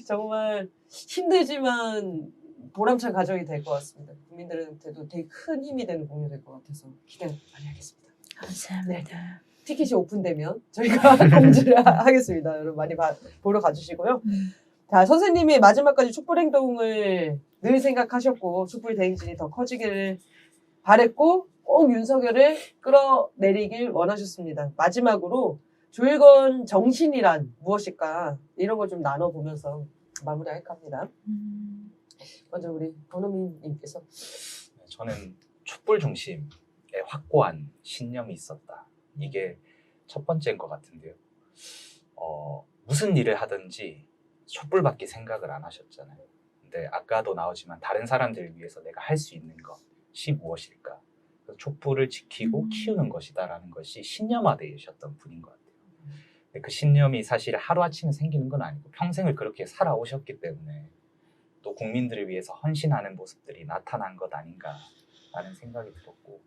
C: 정말 힘들지만 보람찬 가정이 될 것 같습니다. 국민들한테도 되게 큰 힘이 되는 공연이 될 것 같아서 기대 많이 하겠습니다.
E: 감사합니다.
C: 티켓이 오픈되면 저희가 공지를 하겠습니다. 여러분 많이 보러 가주시고요. 자, 선생님이 마지막까지 촛불행동을 늘 생각하셨고 촛불 대행진이 더 커지기를 바랬고 꼭 윤석열을 끌어내리길 원하셨습니다. 마지막으로 조일건 정신이란 무엇일까? 이런 걸 좀 나눠보면서 마무리할까 합니다. 먼저 우리 권호민님께서.
D: 저는 촛불 중심의 확고한 신념이 있었다. 이게 첫 번째인 것 같은데요. 무슨 일을 하든지 촛불밖에 생각을 안 하셨잖아요. 근데 아까도 나오지만 다른 사람들을 위해서 내가 할 수 있는 것이 무엇일까? 그래서 촛불을 지키고 키우는 것이다라는 것이 신념화되셨던 분인 것 같아요. 근데 그 신념이 사실 하루아침에 생기는 건 아니고 평생을 그렇게 살아오셨기 때문에 또 국민들을 위해서 헌신하는 모습들이 나타난 것 아닌가라는 생각이 들었고,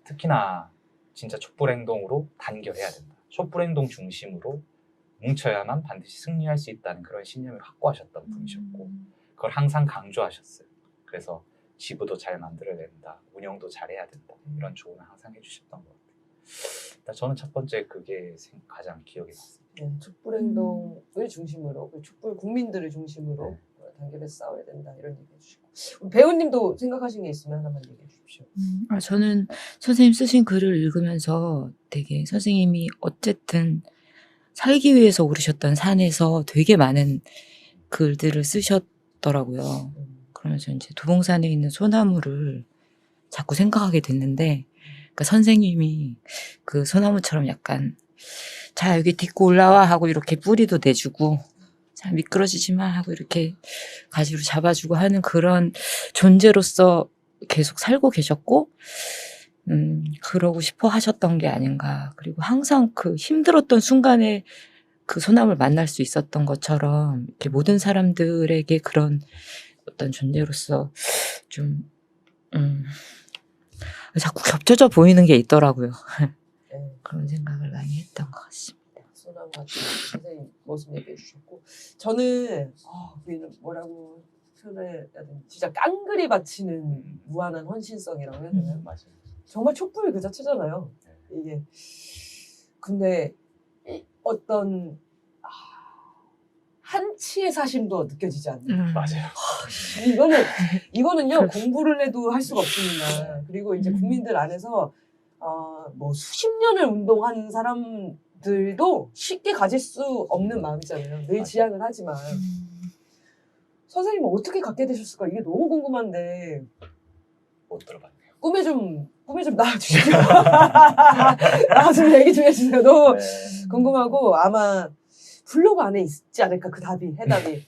D: 특히나 진짜 촛불행동으로 단결해야 된다. 촛불행동 중심으로 뭉쳐야만 반드시 승리할 수 있다는 그런 신념을 확고하셨던 분이셨고, 그걸 항상 강조하셨어요. 그래서 지부도 잘 만들어야 된다, 운영도 잘해야 된다, 이런 조언을 항상 해주셨던 것 같아요. 일단 저는 첫 번째 그게 가장 기억에 남습니다.
C: 네, 촛불행동을 중심으로, 촛불 국민들을 중심으로 단결해서 싸워야 된다, 이런 얘기 해주시고, 우리 배우님도 생각하신 게 있으면 하나만 얘기해 주십시오.
E: 저는 선생님 쓰신 글을 읽으면서 되게 선생님이 어쨌든 살기 위해서 오르셨던 산에서 되게 많은 글들을 쓰셨더라고요. 그러면서 이제 도봉산에 있는 소나무를 자꾸 생각하게 됐는데, 그러니까 선생님이 그 소나무처럼 약간 자 여기 딛고 올라와 하고 이렇게 뿌리도 내주고, 자 미끄러지지 마 하고 이렇게 가지로 잡아주고 하는 그런 존재로서 계속 살고 계셨고, 그러고 싶어 하셨던 게 아닌가. 그리고 항상 그 힘들었던 순간에 그 소나무를 만날 수 있었던 것처럼 이렇게 모든 사람들에게 그런 어떤 존재로서 좀 자꾸 겹쳐져 보이는 게 있더라고요.
C: 네.
E: 그런 생각을 많이 했던 것 같습니다.
C: 소나무 같은 선생님 모습 얘기해 주셨고, 저는 우리는 뭐라고 표현해야 되나, 진짜 깡그리 바치는 무한한 헌신성이라고 해야 되나요?
D: 맞아요.
C: 정말 촛불 그 자체잖아요. 이게 근데 어떤 한치의 사심도 느껴지지 않는.
D: 맞아요.
C: 이거는요 공부를 해도 할 수가 없습니다. 그리고 이제 국민들 안에서 뭐 수십 년을 운동한 사람들도 쉽게 가질 수 없는 마음이잖아요. 늘 지향을 하지만 선생님은 어떻게 갖게 되셨을까? 이게 너무 궁금한데
D: 못 들어봤네요.
C: 꿈에 좀 나와주시죠. 나와서 얘기 좀 해주세요. 너무 궁금하고, 아마 블로그 안에 있지 않을까, 그 해답이.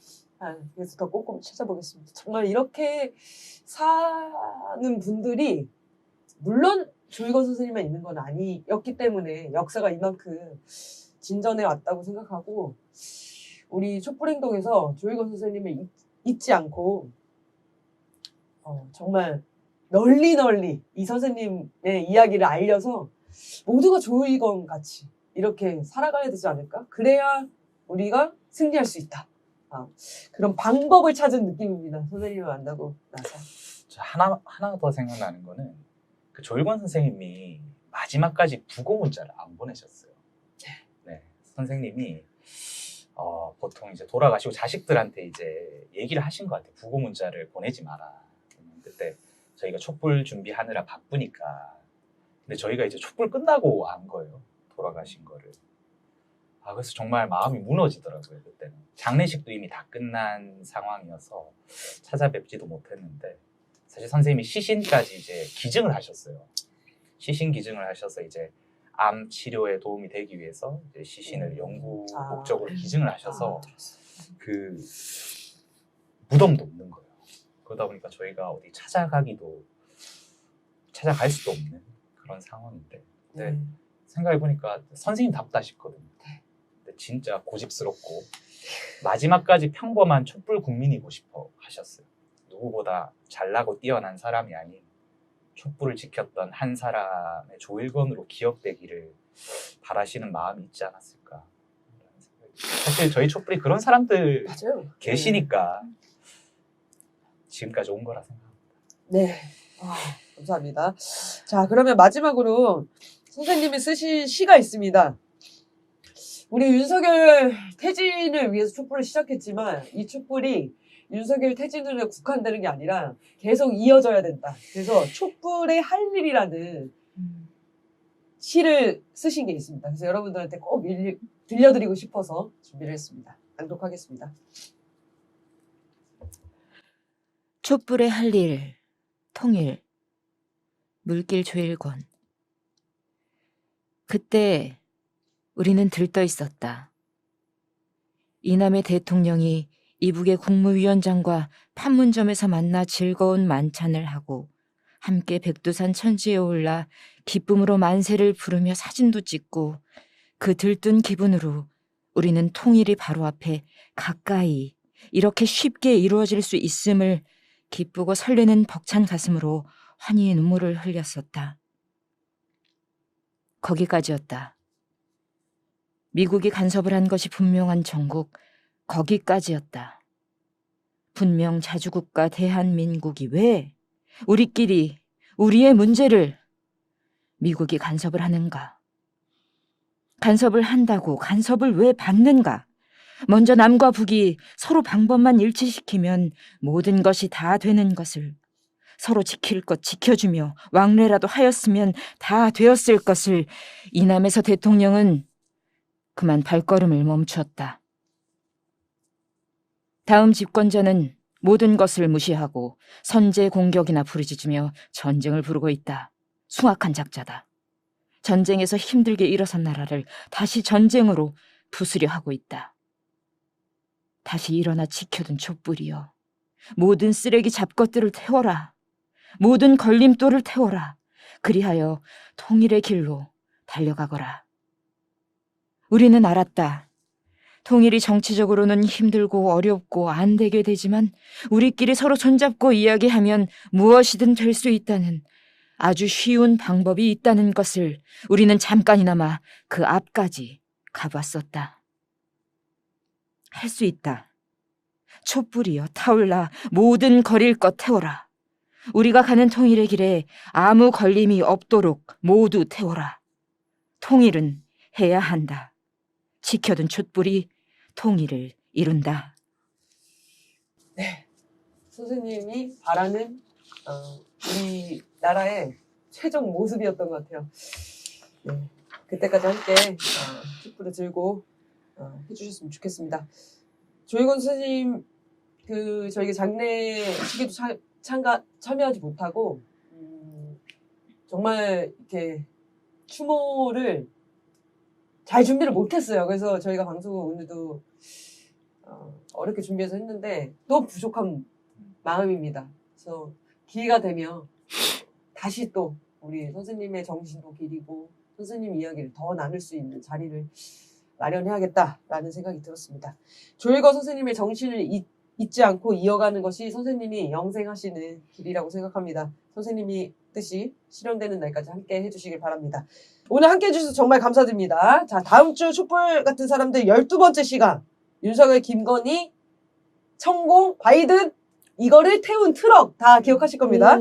C: 그래서 더 꼼꼼히 찾아보겠습니다. 정말 이렇게 사는 분들이 물론 조일건 선생님만 있는 건 아니었기 때문에 역사가 이만큼 진전해 왔다고 생각하고, 우리 촛불행동에서 조일건 선생님을 잊지 않고 정말 널리 이 선생님의 이야기를 알려서 모두가 조일건 같이 이렇게 살아가야 되지 않을까? 그래야 우리가 승리할 수 있다. 그런 방법을 찾은 느낌입니다. 선생님을 만나고 나서.
D: 하나 더 생각나는 거는 그 조일건 선생님이 마지막까지 부고 문자를 안 보내셨어요. 네, 선생님이 보통 이제 돌아가시고 자식들한테 이제 얘기를 하신 것 같아요. 부고 문자를 보내지 마라. 그때 저희가 촛불 준비하느라 바쁘니까. 근데 저희가 이제 촛불 끝나고 안 거예요. 돌아가신 거를. 그래서 정말 마음이 무너지더라고요. 그때는 장례식도 이미 다 끝난 상황이어서 찾아뵙지도 못했는데, 사실 선생님이 시신까지 이제 기증을 하셨어요. 시신 기증을 하셔서 이제 암 치료에 도움이 되기 위해서 이제 시신을 연구 목적으로 기증을 하셔서 그 무덤도 없는 거예요. 그러다 보니까 저희가 어디 찾아갈 수도 없는 그런 상황인데, 근데 생각해보니까 선생님 답다 싶거든요. 근데 진짜 고집스럽고 마지막까지 평범한 촛불 국민이고 싶어 하셨어요. 누구보다 잘나고 뛰어난 사람이 아닌 촛불을 지켰던 한 사람의 조일건으로 기억되기를 바라시는 마음이 있지 않았을까. 사실 저희 촛불이 그런 사람들
C: 맞아요.
D: 계시니까 지금까지 온 거라 생각합니다.
C: 네. 감사합니다. 자, 그러면 마지막으로 선생님이 쓰신 시가 있습니다. 우리 윤석열 퇴진을 위해서 촛불을 시작했지만 이 촛불이 윤석열 퇴진으로 국한되는 게 아니라 계속 이어져야 된다. 그래서 촛불의 할 일이라는 시를 쓰신 게 있습니다. 그래서 여러분들한테 꼭 들려드리고 싶어서 준비를 했습니다. 낭독하겠습니다.
E: 촛불의 할 일, 통일, 물길 조일권. 그때 우리는 들떠 있었다. 이남의 대통령이 이북의 국무위원장과 판문점에서 만나 즐거운 만찬을 하고 함께 백두산 천지에 올라 기쁨으로 만세를 부르며 사진도 찍고 그 들뜬 기분으로 우리는 통일이 바로 앞에 가까이 이렇게 쉽게 이루어질 수 있음을 기쁘고 설레는 벅찬 가슴으로 환희의 눈물을 흘렸었다. 거기까지였다. 미국이 간섭을 한 것이 분명한 정국, 거기까지였다. 분명 자주국가 대한민국이 왜 우리끼리 우리의 문제를 미국이 간섭을 하는가? 간섭을 한다고 간섭을 왜 받는가? 먼저 남과 북이 서로 방법만 일치시키면 모든 것이 다 되는 것을, 서로 지킬 것 지켜주며 왕래라도 하였으면 다 되었을 것을 이남에서 대통령은 그만 발걸음을 멈추었다. 다음 집권자는 모든 것을 무시하고 선제 공격이나 부르짖으며 전쟁을 부르고 있다. 숭악한 작자다. 전쟁에서 힘들게 일어선 나라를 다시 전쟁으로 부수려 하고 있다. 다시 일어나 지켜둔 촛불이여. 모든 쓰레기 잡것들을 태워라. 모든 걸림돌을 태워라. 그리하여 통일의 길로 달려가거라. 우리는 알았다. 통일이 정치적으로는 힘들고 어렵고 안 되게 되지만 우리끼리 서로 손잡고 이야기하면 무엇이든 될 수 있다는 아주 쉬운 방법이 있다는 것을 우리는 잠깐이나마 그 앞까지 가봤었다. 할 수 있다. 촛불이여 타올라 모든 거릴 것 태워라. 우리가 가는 통일의 길에 아무 걸림이 없도록 모두 태워라. 통일은 해야 한다. 지켜둔 촛불이 통일을 이룬다.
C: 네, 선생님이 바라는 우리나라의 최종 모습이었던 것 같아요. 네, 그때까지 함께 촛불을 들고 해주셨으면 좋겠습니다. 조일권 선생님 저희가 장례식에도 참여하지 못하고 정말 이렇게 추모를 잘 준비를 못했어요. 그래서 저희가 방송을 오늘도 어렵게 준비해서 했는데 또 부족한 마음입니다. 그래서 기회가 되면 다시 또 우리 선생님의 정신도 기리고 선생님 이야기를 더 나눌 수 있는 자리를 마련해야겠다라는 생각이 들었습니다. 조일권 선생님의 정신을 잊지 않고 이어가는 것이 선생님이 영생하시는 길이라고 생각합니다. 선생님이 뜻이 실현되는 날까지 함께 해주시길 바랍니다. 오늘 함께 해주셔서 정말 감사드립니다. 자, 다음 주 촛불 같은 사람들 12번째 시간 윤석열, 김건희, 천공, 바이든 이거를 태운 트럭 다 기억하실 겁니다.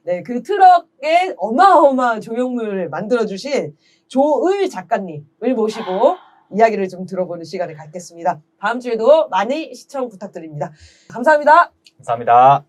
C: 네, 그 트럭에 어마어마한 조형물을 만들어주신 조을 작가님을 모시고 이야기를 좀 들어보는 시간을 갖겠습니다. 다음 주에도 많이 시청 부탁드립니다. 감사합니다.
D: 감사합니다.